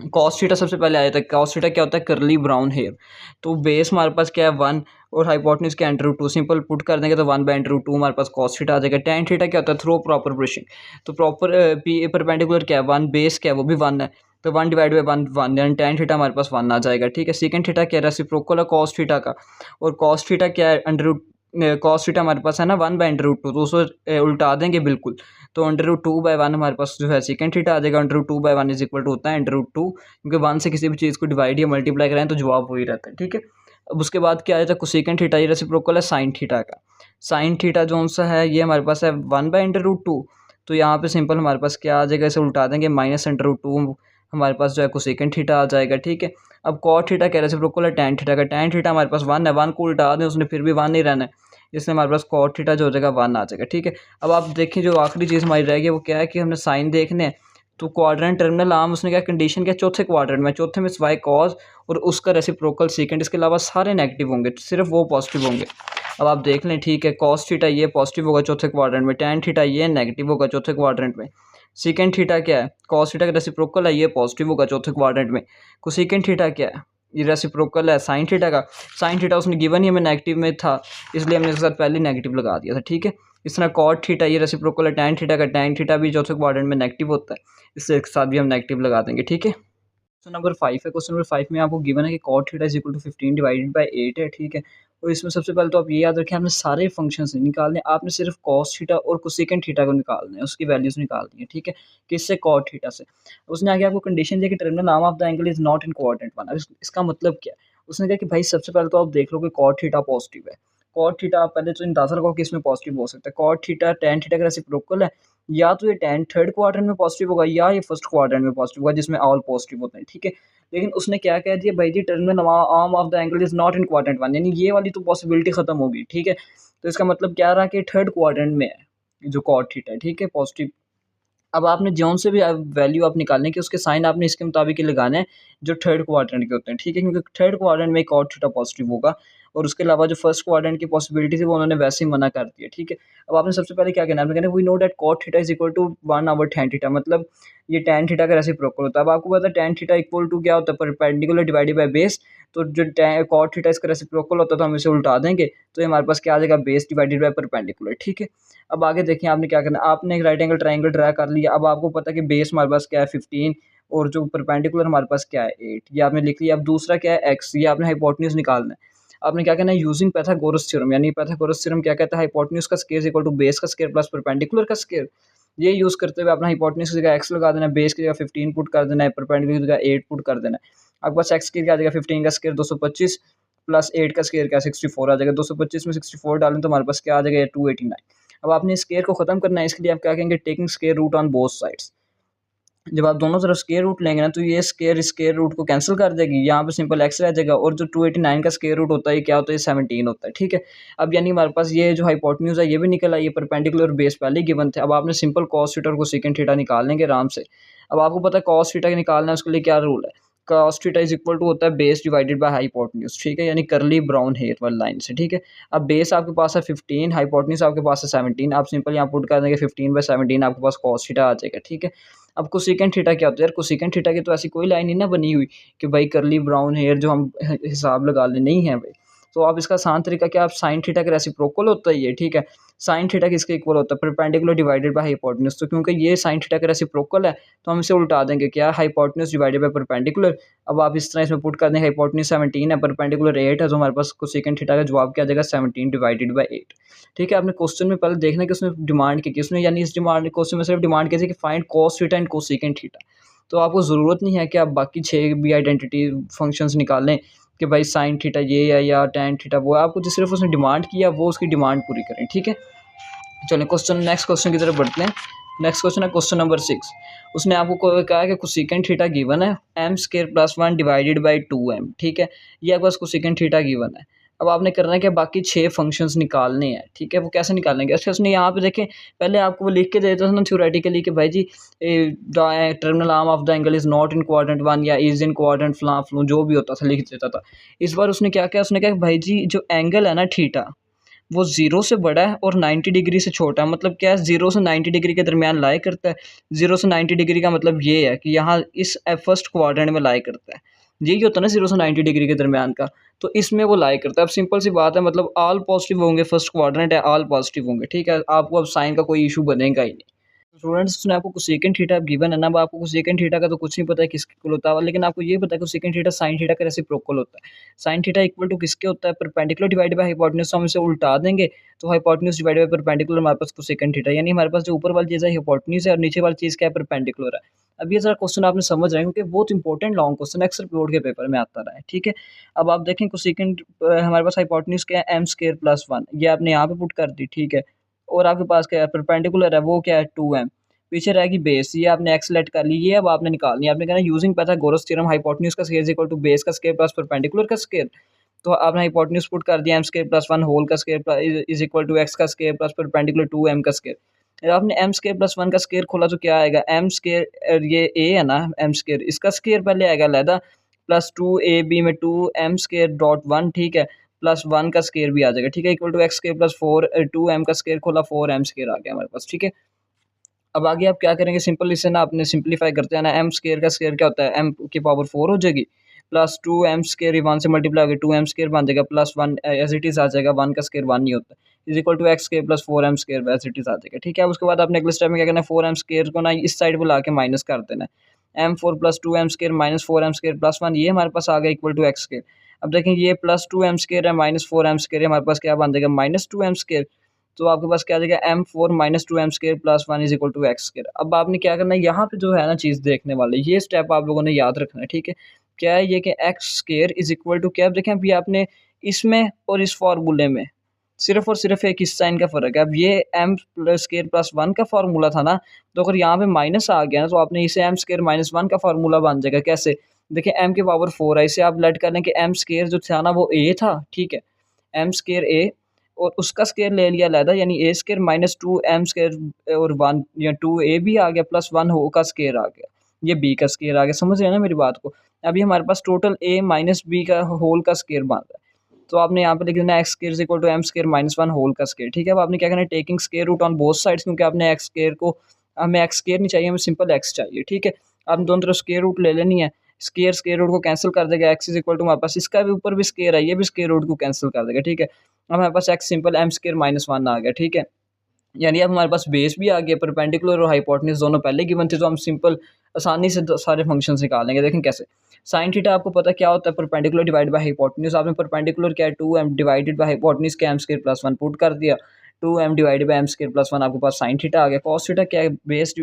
कॉस थीटा सबसे पहले आया था। कॉस थीटा क्या होता है, करली ब्राउन हेयर। तो बेस हमारे पास क्या है 1, और हाइपोटेन्यूज के √2, सिंपल पुट कर देंगे तो 1/√2 हमारे पास कॉस थीटा आ जाएगा। टैन थीटा क्या होता है, थ्रो प्रॉपर ब्रशिंग। तो प्रॉपर परपेंडिकुलर क्या है 1, बेस क्या है वो भी 1 है, तो 1/1 1, यानी टैन थीटा हमारे पास 1 आ जाएगा, ठीक है। सेकंड थीटा क्या है, रेसिप्रोकल है कॉस थीटा का, और कॉस थीटा क्या है कॉस थीटा हमारे पास है ना 1/√2, तो उसको उल्टा देंगे बिल्कुल, तो √2/1 हमारे पास जो है सेकंड थीटा आ जाएगा। √2/1 होता है √2, क्योंकि 1 से किसी भी चीज़ को डिवाइड या मल्टीप्लाई करें तो जवाब वही रहता है, ठीक है। अब उसके बाद क्या आ जाता है, कोसेकेंट थीटा, ये रेसिप्रोकल है साइन थीटा का। साइन थीटा जो सा है ये हमारे पास है 1/√2, तो यहाँ पे सिंपल हमारे पास क्या आ जाएगा, इसे उल्टा देंगे, -√2 हमारे पास जो है कोसेकेंट थीटा आ जाएगा, ठीक है। अब कॉट थीटा क्या, रेसिप्रोकल है टैन थीटा का। टैन थीटा हमारे पास 1 है, 1 को उल्टा दें उसने फिर भी 1 नहीं रहना है, इसलिए हमारे पास कॉट थीटा जो हो जाएगा 1 आ जाएगा, ठीक है। अब आप देखें जो आखिरी चीज़ हमारी रहेगी वो क्या है कि हमने साइन देखने हैं, तो क्वाड्रेंट टर्मिनल आर्म उसने क्या कंडीशन क्या, चौथे क्वाड्रेंट में, चौथे में सिवाय कॉज और उसका रेसिप्रोकल सेकंड, इसके अलावा सारे नेगेटिव होंगे, सिर्फ वो पॉजिटिव होंगे। अब आप देख लें, ठीक है। कॉस थीटा ये पॉजिटिव होगा चौथे क्वाड्रेंट में, टैन थीटा ये नेगेटिव होगा चौथे क्वाड्रेंट में। सेकंड थीटा क्या है, कॉस थीटा का रेसिप्रोकल है, ये पॉजिटिव होगा चौथे क्वाड्रेंट में। कोसेकेंट थीटा क्या है, ये रेसिप्रोकल है साइन थीटा का। साइन थीटा उसने गिवन ही हमें नेगेटिव में था, इसलिए हमने इसके साथ पहले नेगेटिव लगा दिया था, ठीक है। इस तरह कॉट थीटा, ये रेसिप्रोकल है टैन थीटा का। टैन थीटा भी चौथे क्वाड्रेंट में नेगेटिव होता है, इससे एक साथ भी हम नेगेटिव लगा देंगे, ठीक है। क्वेश्चन नंबर 5 है। क्वेश्चन नंबर 5 में आपको गिवन है कि कॉट थीटा = 15 / 8 है, ठीक है। और इसमें सबसे पहले तो आप ये याद रखें, आपने सारे फंक्शंस नहीं निकालने, आपने सिर्फ कॉस थीटा और कोसेकेंट थीटा को निकालना है, उसकी वैल्यूज निकालनी है, ठीक है। किससे, कॉट थीटा से। उसने आगे आपको कंडीशन दिया कि terminal arm of the angle is not in quadrant 1। अब इसका मतलब क्या है, उसने कहा कि भाई सबसे पहले तो आप देख लो कि कॉट थीटा पॉजिटिव है। कॉट थीटा आप पहले तो अंदाजा लगाओ कि इसमें पॉजिटिव हो सकता है। कॉट थीटा टैन थीटा का रेसिप्रोकल है, या तो ये टैन थर्ड क्वाड्रेंट में पॉजिटिव होगा या ये फर्स्ट क्वाड्रेंट में पॉजिटिव होगा, जिसमें ऑल पॉजिटिव होते हैं, ठीक है। लेकिन उसने क्या कह दिया, भाई जी terminal arm of the angle is not in quadrant 1, यानी ये वाली तो पॉसिबिलिटी खत्म होगी, ठीक है। तो इसका मतलब क्या रहा कि थर्ड क्वाड्रेंट में है जो कॉट थीटा है, ठीक है, पॉजिटिव। अब आपने जौन से भी वैल्यू आप निकालने की उसके साइन आपने इसके मुताबिक ही लगाने हैं जो थर्ड क्वाड्रेंट के होते हैं, ठीक है, क्योंकि थर्ड क्वाड्रेंट में कॉट थीटा पॉजिटिव होगा, और उसके अलावा जो फर्स्ट क्वाड्रेंट की पॉसिबिलिटी थी वो उन्होंने वैसे ही मना कर दिया, ठीक है। अब आपने सबसे पहले क्या कहना है, आपने कहना we know that cot theta = 1/tan theta, मतलब ये टैन थीटा का रेसिप्रोकल होता है। अब आपको पता है टैन थीटा = क्या होता है, परपेंडिकुलर डिवाइडेड बाय बेस। तो जो कॉट थीटा इसका रेसिप्रोकल होता है तो हम इसे उल्टा देंगे, तो ये हमारे पास क्या आ जाएगा, बेस डिवाइडेड बाय परपेंडिकुलर, ठीक है। अब आगे देखिए आपने क्या करना है, आपने एक राइट एंगल ट्राइंगल ड्रा कर लिया। अब आपको पता है कि बेस हमारे पास क्या है 15, और जो परपेंडिकुलर हमारे पास क्या है 8, ये आपने लिख लिया। अब दूसरा क्या है x, ये आपने हाइपोटेन्यूज निकालना है। आपने क्या करना है, यूजिंग पाइथागोरस थ्योरम, यानी पाइथागोरस थ्योरम क्या कहता है, हाइपोटेन्यूज का स्क्वायर = बेस का स्क्वायर प्लस परपेंडिकुलर का स्क्वायर। ये यूज़ करते हुए अपना हाइपोटेन्यूज की जगह x लगा देना है, बेस की जगह 15 पुट कर देना है, परपेंडिकुलर की जगह 8 पुट कर देना है। आपके पास x की क्या आ जाएगा, 15 का स्क्वायर 225 प्लस 8 का स्क्वायर क्या 64 आ जाएगा। 225 में 64 डालें तो हमारे पास क्या आ जाएगा, 289। अब आपने स्क्वायर को खत्म करना है, इसके लिए आप क्या कहेंगे, taking square root on both sides. जब आप दोनों तरफ स्क्वायर रूट लेंगे ना तो ये स्क्वायर रूट को कैंसिल कर देगी, यहाँ पे सिंपल x रह जाएगा, और जो 289 का स्क्वायर रूट होता है क्या होता है, 17 होता है, ठीक है। अब यानी हमारे पास ये जो हाइपोटेन्यूज है ये भी निकल आई, ये परपेंडिकुलर बेस पहले ही गिवन थे। अब आपने सिंपल कॉस थीटा और कोसेकेंट थीटा निकाल लेंगे आराम से। अब आपको पता है कॉस थीटा निकालना है, उसके लिए क्या रूल है, कॉस थीटा = होता है बेस डिवाइडेड बाय हाइपोटेन्यूज, ठीक है, यानी करली ब्राउन हेयर वाली लाइन से, ठीक है। अब बेस आपके पास है 15, हाइपोटेन्यूज आपके पास है 17, आप सिंपल यहाँ पुट कर देंगे 15/17, आपके पास कॉस थीटा आ जाएगा, ठीक है। अब कोसेकेंट थीटा क्या होता है यार, कोसेकेंट थीटा की तो ऐसी कोई लाइन नहीं ना बनी हुई कि भाई करली ब्राउन हेयर जो हम हिसाब लगा ले, नहीं है भाई। तो आप इसका आसान तरीका क्या, आप साइन थीटा का रेसिप्रोकल होता है ये, ठीक है। साइन थीटा किसके इक्वल होता है, परपेंडिकुलर डिवाइडेड बाय हाइपोटेन्यूज। तो क्योंकि ये साइन थीटा का रेसिप्रोकल है तो हम इसे उल्टा देंगे, क्या, हाइपोटेन्यूज डिवाइडेड बाय परपेंडिकुलर। अब आप इस तरह इसमें पुट कर दें, हाइपोटेन्यूज 17 है, परपेंडिकुलर 8 है, तो हमारे पास कोसेकेंट थीटा का जवाब क्या आ जाएगा, 17/8, ठीक है। आपने क्वेश्चन में पहले देखना कि उसने डिमांड की उसने, यानी इस डिमांड क्वेश्चन में सिर्फ डिमांड की थी कि find cos theta and cosecant theta. तो आपको ज़रूरत नहीं है कि आप बाकी 6 भी आइडेंटिटी फंक्शंस निकालें कि भाई साइन थीटा ये है या टैन थीटा वो है, आपको जो सिर्फ उसने डिमांड किया वो उसकी डिमांड पूरी करें, ठीक है। चलें क्वेश्चन नेक्स्ट क्वेश्चन की तरफ बढ़ते हैं। नेक्स्ट क्वेश्चन है क्वेश्चन नंबर 6। उसने आपको कहा है कि कोसेकेंट थीटा गिवन है m square plus 1 divided by 2m, ठीक है। ये आपके पास कोसेकेंट थीटा गिवन है। अब आपने करना है कि बाकी 6 फंक्शंस निकालने हैं, ठीक है। वो कैसे निकालेंगे? अच्छा, उसने यहाँ पे देखें, पहले आपको वो लिख के देता था ना थ्योरेटिकली कि भाई जी terminal arm of the angle is not in quadrant 1 या इज इन क्वाड्रेंट फ्लां फ्लू, जो भी होता था लिख देता था। इस बार उसने क्या किया, उसने कहा भाई जी जो एंगल है ना थीटा, वो 0 से बड़ा है और 90 डिग्री से छोटा है। मतलब क्या है, 0 से 90 डिग्री के दरमियान लाई करता है। 0 से 90 डिग्री का मतलब ये है कि यहाँ इस फर्स्ट क्वाड्रेंट में लाई करता है। यही होता है ना 0 से 90 डिग्री के दरमियान का, तो इसमें वो लाई करता है। अब सिंपल सी बात है, मतलब ऑल पॉजिटिव होंगे, फर्स्ट क्वाड्रेंट है, ऑल पॉजिटिव होंगे, ठीक है। आपको अब साइन का कोई इशू बनेगा ही नहीं। स्टूडेंट्स, उसने आपको कोसेकेंट थीटा गिवन है ना, अब आपको कोसेकेंट थीटा का तो कुछ नहीं पता है किसके इक्वल होता है, लेकिन आपको ये पता है कोसेकेंट थीटा साइन थीटा का रेसिप्रोकल होता है। साइन थीटा इक्वल टू किसके होता है? Perpendicular divided by hypotenuse. हम इसे उल्टा देंगे तो हाइपोटेन्यूज डिवाइडेड बाय परपेंडिकुलर हमारे पास कोसेकेंट थीटा, यानी हमारे पास जो ऊपर वाली चीज़ है हाइपोटेन्यूज है और नीचे वाली चीज़ क्या है? परपेंडिकुलर है। अब ये जरा क्वेश्चन आपने समझ रहे हैं क्योंकि बहुत इंपॉर्टेंट लॉन्ग क्वेश्चन अक्सर बोर्ड के पेपर में आता रहा है, ठीक है। अब आप देखें कोसेकेंट हमारे पास हाइपोटेन्यूज क्या है? एम स्क्वायर प्लस 1, ये आपने यहाँ पे पुट कर दी, ठीक है। और आपके पास क्या है? परपेंडिकुलर है, वो क्या है? 2m। पीछे रहेगी बेस, ये आपने एक्स सेलेक्ट कर ली, ये अब आपने निकालनी है। आपने कहना यूजिंग पाइथागोरस थ्योरम हाइपोटेन्यूज का square is equal to base का स्क्वायर प्लस परपेंडिकुलर का स्क्वायर। तो आपने हाइपोटेन्यूज पुट कर दिया एम स्क्वायर प्लस 1 होल का square is equal to x का स्क्वायर प्लस परपेंडिकुलर 2m का स्क्वायर। आपने एम स्क्वायर प्लस 1 का स्क्वायर खोला तो क्या आएगा? एम स्क्वायर, ये ए है ना एम स्क्वायर, इसका स्क्वायर पहले आएगा अलहदा, प्लस 2ab में 2m स्क्वायर डॉट 1, ठीक है, प्लस 1 का स्क्वायर भी आ जाएगा, ठीक है, equal to x square plus 4 2m का स्क्वायर खोला 4m स्क्वायर आ गया हमारे पास, ठीक है। अब आगे आप क्या करेंगे? सिंपल इसे ना आपने सिंपलीफाई करते हैं ना, एम स्क्वायर का स्क्वायर क्या होता है? एम की पावर 4 हो जाएगी, प्लस 2m स्क्वायर 1 से मल्टीप्लाई होगी 2m स्क्वायर बन जाएगा, प्लस 1 एज इट इज आ जाएगा, 1 का स्क्वायर 1 नहीं होता, is equal to x square plus 4m square as it is आ जाएगा, ठीक है। अब उसके बाद आपने अगले स्टेप में क्या करना है? 4m स्क्वायर को ना इस साइड बुला के माइनस कर देना है। m4 plus 2m square minus 4m square plus 1, ये हमारे पास आ गया इक्वल टू एक्स स्क्वायर। अब देखें ये प्लस 2m स्क्वायर है माइनस 4m स्क्वायर है, हमारे पास क्या बन जाएगा? Minus 2m square. तो आपके पास क्या आ जाएगा? m4 minus 2m square plus 1 is equal to x square. अब आपने क्या करना है? यहाँ पे जो है ना चीज़ देखने वाले, ये स्टेप आप लोगों ने याद रखना है, ठीक है। क्या है ये कि x square is equal to क्या? अब देखें अभी आपने इसमें और इस फार्मूले में सिर्फ और सिर्फ एक इस साइन का फ़र्क है। अब ये एम स्क्वायर प्लस 1 का फार्मूला था ना, तो अगर यहाँ पे माइनस आ गया ना तो आपने इसे एम स्क्वायर माइनस 1 का फार्मूला बन जाएगा। कैसे? देखिए एम की पावर 4 है, इसे आप लेट कर लें कि एम स्क्वायर जो था ना वो ए था, ठीक है, एम स्क्वायर ए, और उसका स्क्वायर ले लिया अलहदा, यानी ए स्क्वायर माइनस 2m स्क्वायर और 1 या 2a भी आ गया प्लस 1 हो का स्क्वायर आ गया, ये b का स्क्वायर आ गया। समझ रहे हैं ना मेरी बात को? अभी हमारे पास टोटल a माइनस b का होल का स्क्वायर बन रहा है, तो आपने यहाँ पे लिख देना x square equal to m square minus 1 whole का स्क्वायर, ठीक है। अब आपने क्या करना है? Taking square root on both sides, क्योंकि आपने एक्स स्क्वायर को, हमें एक्स स्क्वायर नहीं चाहिए, हमें सिंपल एक्स चाहिए, ठीक है। आपने दोनों तरफ स्क्वायर रूट ले लेनी है, स्क्वायर स्क्वायर रूट को कैंसिल कर देगा, एक्स इज इक्वल टू हमारे पास इसका भी ऊपर भी स्क्वायर है, ये भी स्क्वायर रूट को कैंसिल कर देगा, ठीक है। अब हमारे पास x simple m square minus 1 आ गया, ठीक है। यानी अब हमारे पास बेस भी आ गया, परपेंडिकुलर और हाइपोटेन्यूज दोनों पहले गिवन थे, तो हम सिंपल आसानी से सारे फंक्शन निकालेंगे। देखें कैसे। साइन थीटा आपको पता क्या होता है? Perpendicular divide by hypotenuse. आपने परपेंडिकुलर क्या है? 2m डिवाइडेड बाय हाइपोटेन्यूज के एम स्क्वायर प्लस 1 पुट कर दिया, 2m divided by m square plus 1, आपके पास साइन थीटा आ गया। कॉस थीटा क्या है? Base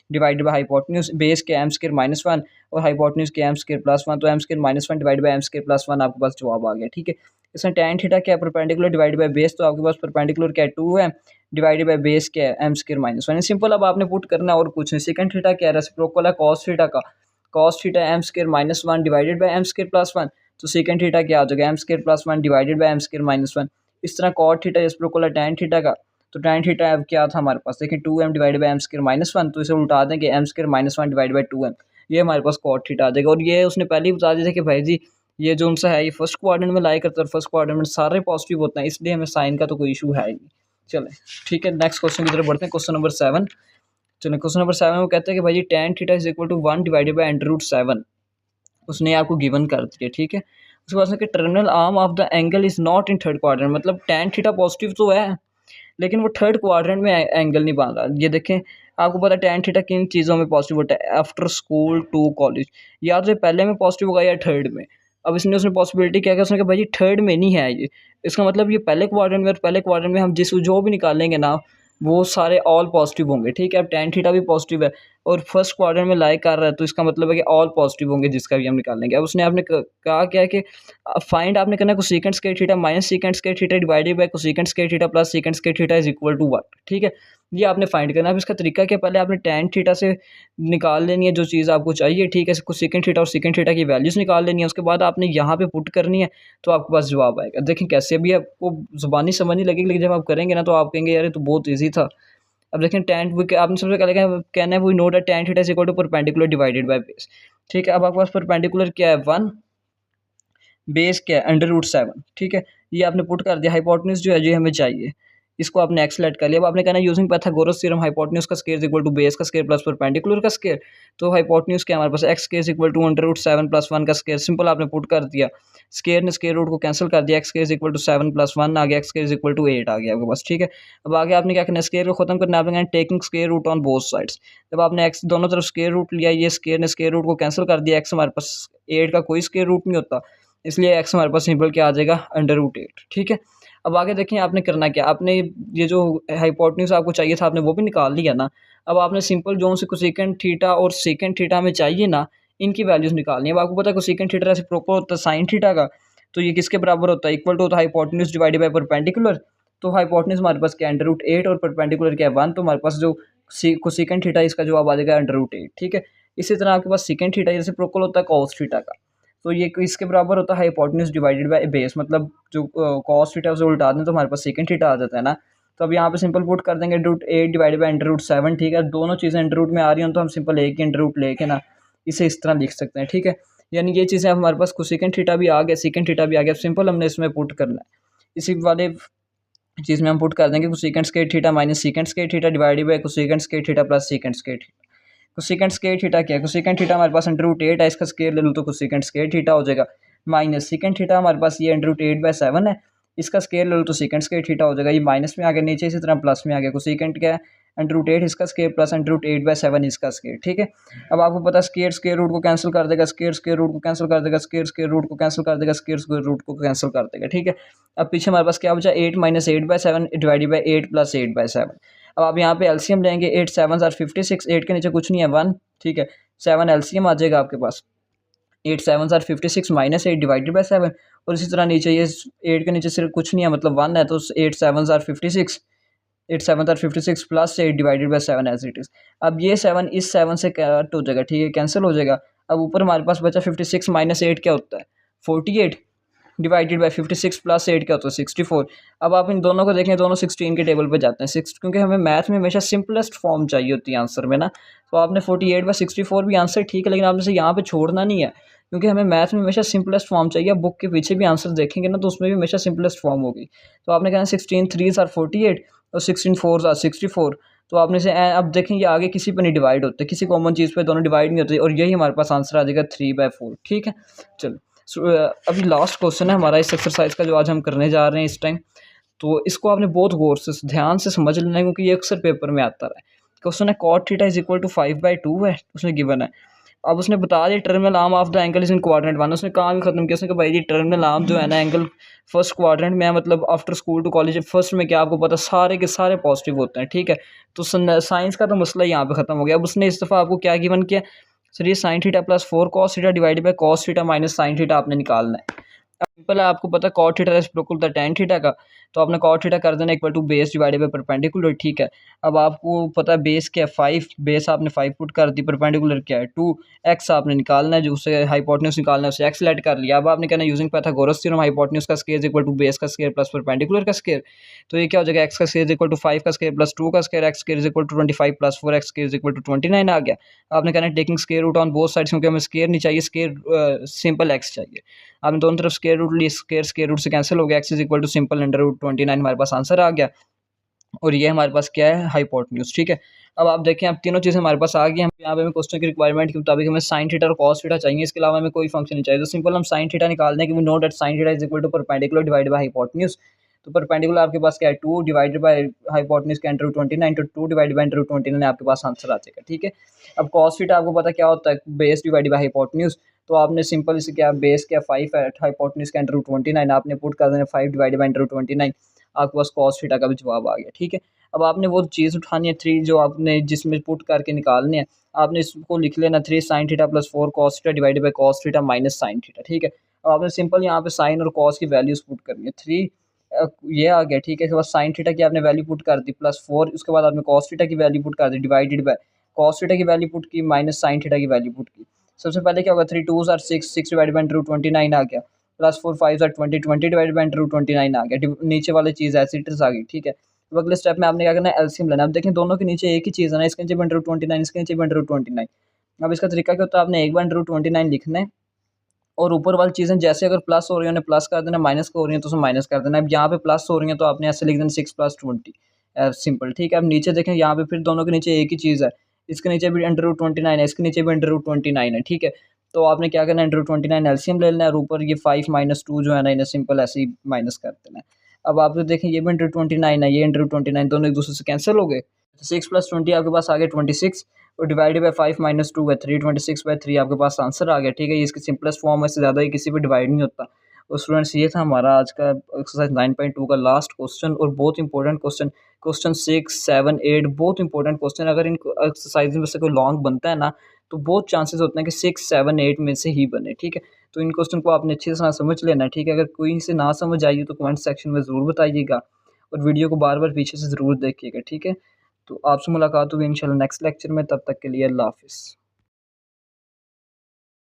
divided by hypotenuse, base के एम स्क्वायर माइनस 1 और हाइपोटेन्यूज के एम स्क्वायर प्लस 1, तो m square minus 1 divide by m square plus 1, आपके पास जवाब आ गया, ठीक है। इसमें tan थीटा क्या है? परपेंडिकुलर डिवाइड बाय बेस, तो आपके पास परपेंडिकुलर क्या है? 2m डिवाइडेड बाय बेस क्या है? M square minus 1। सिंपल अब आपने पुट करना है और कुछ नहीं। सेकंड थीटा क्या है? रेसिप्रोकल है कॉस थीटा का, cos theta m square minus 1 divided by m square plus 1, तो सेकंड थीटा क्या आ जाएगा? M square plus 1 divided by m square minus 1। इस तरह कॉट थीटा रेसिप्रोकल है tan थीटा का, तो tan थीटा अब क्या था हमारे पास? देखिए 2m divided by m square minus 1, तो इसे उल्टा देंगे m square minus 1 divided by 2m, ये हमारे पास कॉट थीटा आ जाएगा। और ये उसने पहले ही बता दिया था कि भाई जी ये जो उनसा है ये फर्स्ट क्वाड्रेंट में लाई करता है, फर्स्ट क्वाड्रेंट में सारे पॉजिटिव होते हैं, इसलिए हमें साइन का तो कोई इशू है ही नहीं। चलें ठीक है, नेक्स्ट क्वेश्चन की तरफ बढ़ते हैं। Question number 7। चलिए क्वेश्चन नंबर 7 में वो कहते हैं कि भाई जी tan theta is equal to 1 divided by under root 7, उसने आपको गिवन कर दिया, ठीक है। उसके बाद कि terminal arm of the angle is not in third quadrant, मतलब tan थीटा पॉजिटिव तो है लेकिन वो थर्ड क्वाड्रेंट में एंगल नहीं बन रहा। ये देखें आपको पता है tan थीटा किन चीज़ों में पॉजिटिव होता है? आफ्टर स्कूल टू कॉलेज, या तो पहले में पॉजिटिव होगा या थर्ड में। अब इसने उसने पॉसिबिलिटी क्या किया? उसने कहा भाई ये थर्ड में नहीं है, ये इसका मतलब ये पहले क्वाड्रेंट में, और पहले क्वाड्रेंट में हम जिस जो भी निकालेंगे ना वो सारे ऑल पॉजिटिव होंगे, ठीक है। अब tan थीटा भी पॉजिटिव है और फर्स्ट क्वाड्रेंट में लाई कर रहा है, तो इसका मतलब है कि ऑल पॉजिटिव होंगे जिसका भी हम निकालेंगे। अब उसने आपने कहा क्या है कि फाइंड आपने करना है cosecant square theta minus secant square theta divided by cosecant square theta plus secant square theta is equal to what, ठीक है। ये आपने फाइंड करना है। अब इसका तरीका क्या, पहले आपने tan थीटा से निकाल लेनी है जो चीज़ आपको चाहिए, ठीक है, सेकंड थीटा और सेकंड थीटा की वैल्यूज़ निकाल लेनी है, उसके बाद आपने यहाँ पे पुट करनी है तो आपके पास जवाब आएगा। देखें कैसे, अभी आपको ज़ुबानी समझ नहीं लगेगी, लेकिन जब आप करेंगे ना तो आप कहेंगे यार ये तो बहुत ईजी था। अब देखें tan वो आपने सबसे पहले कहना है we know that tan theta is equal to perpendicular divided by base, ठीक है। अब आपके पास परपेंडिकुलर क्या है 1, बेस क्या है √7, ठीक है। ये आपने पुट कर दिया, हाइपोटेन्यूज जो है ये हमें चाहिए, इसको आपने एक्स लेट कर लिया। अब आपने कहना है यूजिंग पाइथागोरस थ्योरम हाइपोटेन्यूज का square is equal to base का स्क्वायर प्लस परपेंडिकुलर का स्क्वायर। तो हाइपोटेन्यूज क्या हमारे पास x square is equal to √7 plus 1 का स्क्वायर, सिंपल आपने पुट कर दिया, स्क्वायर ने स्क्वायर रूट को कैंसिल कर दिया, x square is equal to 7 plus 1 आ गया, x square is equal to 8 आ गया आपके पास, ठीक है। अब आगे आपने क्या करना है, स्क्वायर को खत्म करना है, आपने कहना taking square root on both sides. जब आपने एक्स दोनों तरफ स्क्वायर रूट लिया, ये स्क्वायर ने स्क्वायर रूट को कैंसिल कर दिया, एक्स हमारे पास 8 का कोई स्क्वायर रूट नहीं होता, इसलिए एक्स हमारे पास सिंपल क्या आ जाएगा √8, ठीक है। अब आगे देखिए आपने करना क्या, आपने ये जो हाइपोटेन्यूज आपको चाहिए था आपने वो भी निकाल लिया ना। अब आपने सिंपल जो से कोसेकेंट थीटा और सेकेंड थीटा में चाहिए ना, इनकी वैल्यूज निकालनी है। अब आपको पता है कोसेकेंट थीटा से प्रोपर होता है साइन थीटा का, तो ये किसके बराबर होता है, इक्वल टू होता है हाइपोटेन्यूज डिवाइडेड बाय परपेंडिकुलर। तो हाइपोटेन्यूज हमारे पास क्या है √8 और परपेंडिकुलर क्या है 1, तो हमारे पास जो कोसेकेंट थीटा इसका जवाब आ जाएगा √8, ठीक है। इसी तरह आपके पास सेकेंड थीटा जैसे प्रोपर होता है कॉस थीटा का, तो ये इसके बराबर होता है हाइपोटेन्यूज डिवाइडेड बाय बेस, मतलब जो कॉस थीटा उसे उल्टा दें तो हमारे पास सेकंड थीटा आ जाता है ना। तो अब यहाँ पे सिंपल पुट कर देंगे √8 डिवाइडेड बाय √7, ठीक है। दोनों चीज़ें अंडर रूट में आ रही हैं तो हम सिंपल एक ही अंडर रूट लेके ना इसे इस तरह लिख सकते हैं, ठीक है। यानी ये चीज़ें हमारे पास कोसेकेंट थीटा भी आ गया, सेकंड थीटा भी आ गया, सिंपल हमने इसमें पुट करना है। इसी वाले चीज़ में हम पुट कर देंगे cosecant square theta minus second square theta divided by cosecant square theta plus second square theta. Cosecant square theta क्या है, कोसेकेंट थीटा हमारे पास √8 है, इसका स्क्वायर ले लूँ तो कोसेकेंट स्क्वायर थीटा हो जाएगा, माइनस सेकंड थीटा हमारे पास ये √8/7 है, इसका स्क्वायर ले लो तो सेकंड स्क्वायर थीटा हो जाएगा, ये माइनस में आ गया नीचे, इसी तरह प्लस में आ गया, कोसेकेंट क्या है √8 इसका स्क्वायर प्लस √8/7 इसका स्क्वायर, ठीक है। अब आपको पता है स्क्वायर स्क्वायर रूट को कैंसिल कर देगा, स्क्वायर स्क्वायर रूट को कैंसिल कर देगा, स्क्वायर स्क्वायर रूट को कैंसिल कर देगा, स्क्वायर स्क्वायर रूट को कैंसिल कर देगा, ठीक है। अब पीछे हमारे पास क्या बचा 8 - 8/7 डिवाइडेड बाई 8 + 8/7। अब आप यहाँ पे एलसीएम लेंगे, 8 7 आर 56, 8 के नीचे कुछ नहीं है 1, ठीक है। 7 एलसीएम आ जाएगा आपके पास, 8 7 आर 56 माइनस 8 डिवाइडेड बाई 7, और इसी तरह नीचे ये 8 के नीचे सिर्फ कुछ नहीं है मतलब 1 है, तो 8 7 आर 56, 8 7 आर 56 plus 8 divided by 7 as it is. अब ये 7 इस 7 से कट हो जाएगा, ठीक है, कैंसिल हो जाएगा। अब ऊपर हमारे पास बचा 56 माइनस 8 क्या होता है 48 डिवाइडेड बाई 56 प्लस 8 क्या होता है 64। अब आप इन दोनों को देखें, दोनों 16 के टेबल पे जाते हैं, 6, क्योंकि हमें मैथ में हमेशा सिंपलेस्ट फॉर्म चाहिए होती है आंसर में ना। तो आपने 48/64 भी आंसर ठीक है, लेकिन आपने से यहाँ पे छोड़ना नहीं है, क्योंकि हमें मैथ में हमेशा सिंपलेस्ट फॉर्म चाहिए। बुक के पीछे भी आंसर देखेंगे ना तो उसमें भी हमेशा सिंपलेस्ट फॉर्म होगी। तो आपने कहना 16 3s आर 48 और 16 4s आर 64। तो आपने से अब देखें ये आगे किसी पर नहीं डिवाइड होते, किसी कॉमन चीज़ पे दोनों डिवाइड नहीं होते, और यही हमारे पास आंसर आ जाएगा 3/4, ठीक है। चलो अभी लास्ट क्वेश्चन है हमारा इस एक्सरसाइज का जो आज हम करने जा रहे हैं इस टाइम, तो इसको आपने बहुत गौर से ध्यान से समझ लेना है, क्योंकि ये अक्सर पेपर में आता है। क्वेश्चन है cot theta is equal to 5/2 है, उसने गिवन है। अब उसने बता दिया terminal arm of the angle is in quadrant 1, उसने काम ही खत्म किया, उसने कहा भाई जी टर्मिनल आर्म जो है ना एंगल फर्स्ट क्वाड्रेंट में है, मतलब after school to college first में क्या आपको पता सारे के सारे पॉजिटिव होते हैं, ठीक है। तो साइंस का तो मसला यहाँ पे खत्म हो गया। अब उसने इस दफ़ा आपको क्या गिवन किया, सर ये sin theta plus 4 cos theta divided bye cos theta minus sin theta आपने निकालना है। अब सिंपल है, आपको पता है cot थीटा रेसिप्रोकल होता है tan थीटा का, तो आपने cot थीटा कर देना equal to base divided by perpendicular, ठीक है। अब आपको पता है बेस क्या है 5, बेस आपने 5 पुट कर दी, परपेंडिकुलर क्या है 2, x आपने निकालना है, जो उससे हाइपोटेन्यूज निकालना है उसे x लेट कर लिया। अब आपने कहना यूजिंग पाइथागोरस थ्योरम हाइपोटेन्यूज का स्क्वायर इक्वल टू बेस का स्क्वायर प्लस परपेंडिकुलर का स्क्वायर। तो ये क्या हो जाएगा x का स्क्वायर इक्वल टू 5 का स्क्वायर प्लस 2 का square, x square equal to 25 plus 4 x square equal to 29 आ गया। आपने कहना taking square root on both sides, क्योंकि हमें स्क्वायर नहीं चाहिए, स्क्वायर सिंपल x चाहिए। आपने दोनों तरफ स्क्वायर रूट ली, स्क्वायर स्क्वायर रूट से कैंसिल हो गया, x is equal to simple √29 हमारे पास आंसर आ गया, और ये हमारे पास क्या है हाइपोटेन्यूज, ठीक है। अब आप देखें अब तीनों चीज़ें हमारे पास आ गई हैं। यहाँ पे हमें क्वेश्चन की रिक्वायरमेंट के मुताबिक हमें sin थीटा और cos थीटा चाहिए, इसके अलावा हमें कोई फंक्शन नहीं चाहिए। तो सिंपल हम sin थीटा निकाल दें कि we know that sin theta is equal to perpendicular divided by hypotenuse. तो परपेंडिकुलर आपके पास क्या है 2 डिवाइडेड बाय हाइपोटेन्यूज का √29, तो 2 डिवाइडेड बाय √29 आपके पास आंसर आ जाएगा, ठीक है। अब cos थीटा आपको पता क्या होता है बेस डिवाइडेड बाय हाइपोटेन्यूज, तो आपने सिंपल इसे क्या बेस क्या 5 है, हाइपोटेन्यूज का √29 आपने पुट कर देना 5 डिवाइडेड बाय √29, आपके पास cos थीटा का भी जवाब आ गया, ठीक है। अब आपने वो चीज़ उठानी है 3 जो आपने जिसमें पुट करके निकालने हैं, आपने इसको लिख लेना 3 sin theta plus 4 cos theta divided bye cos theta minus sin theta, ठीक है। अब आपने सिंपल यहाँ पे sin और cos की वैल्यूज पुट करनी है। 3 ये आ गया, ठीक है। इसके बाद साइन थीटा की आपने वैल्यू पुट कर दी +4, उसके बाद आपने कॉस थीटा की वैल्यू पुट कर दी डिवाइडेड बाय कॉस थीटा की वैल्यू पुट की माइनस साइन थीटा की वैल्यू पुट की। सबसे पहले क्या होगा, 3 2s आर 6, 6 डिवाइड बाई 29 आ गया, +4 5 आर 20, 20 डिवाइड बाई 29 आ गया। नीचे वाली चीज़ ऐसी आ गई, ठीक है। अब अगले स्टेप में आपने क्या करना है, एलसीएम लेना है। अब देखें दोनों के नीचे एक ही चीज़ है ना, इसके नीचे भी √29, इसके नीचे भी √29। अब इसका तरीका क्या होता है, आपने एक बार √29 लिखना है और ऊपर वाली चीज़ें जैसे अगर प्लस हो रही है उन्हें प्लस कर देना, माइनस हो रही है तो उसमें माइनस कर देना। अब यहाँ पे प्लस हो रही है तो आपने ऐसे लिख देना 6 + 20, सिंपल, ठीक है। अब नीचे देखें, यहाँ पे फिर दोनों के नीचे एक ही चीज़ है, इसके नीचे भी √29 है, इसके नीचे भी √29 है, ठीक है। तो आपने क्या करना है, √29 एलसीएम ले लेना है और ऊपर ये 5 - 2 जो है ना, इन्हें सिंपल ऐसे ही माइनस कर देना है। अब आप देखें ये भी √29 है, ये √29 दोनों एक दूसरे से कैंसिल हो गए। 6 + 20 आपके पास आ गया 26 और डिवाइडेड बाय 5 - 2 है 3, 26/3 आपके पास आंसर आ गया, ठीक है। ये इसकी सिंपलेस्ट फॉर्म है, इससे ज़्यादा ही किसी पे डिवाइड नहीं होता। और स्टूडेंट्स ये था हमारा आज का एक्सरसाइज 9.2 का लास्ट क्वेश्चन और बहुत इंपॉर्टेंट क्वेश्चन। क्वेश्चन 6, 7, 8 बहुत इंपॉर्टेंट क्वेश्चन। अगर इन एक्सरसाइज में से कोई लॉन्ग बनता है ना, तो बहुत चांसेस होते हैं कि 6, 7, 8 में से ही बने, ठीक है। तो इन क्वेश्चन को आपने अच्छी तरह समझ लेना है, ठीक है। अगर कोई से ना समझ आई तो कमेंट सेक्शन में ज़रूर बताइएगा और वीडियो को बार बार पीछे से ज़रूर देखिएगा, ठीक है। तो आपसे मुलाकात होगी इंशाल्लाह नेक्स्ट लेक्चर में, तब तक के लिए अल्लाह हाफ़िज़।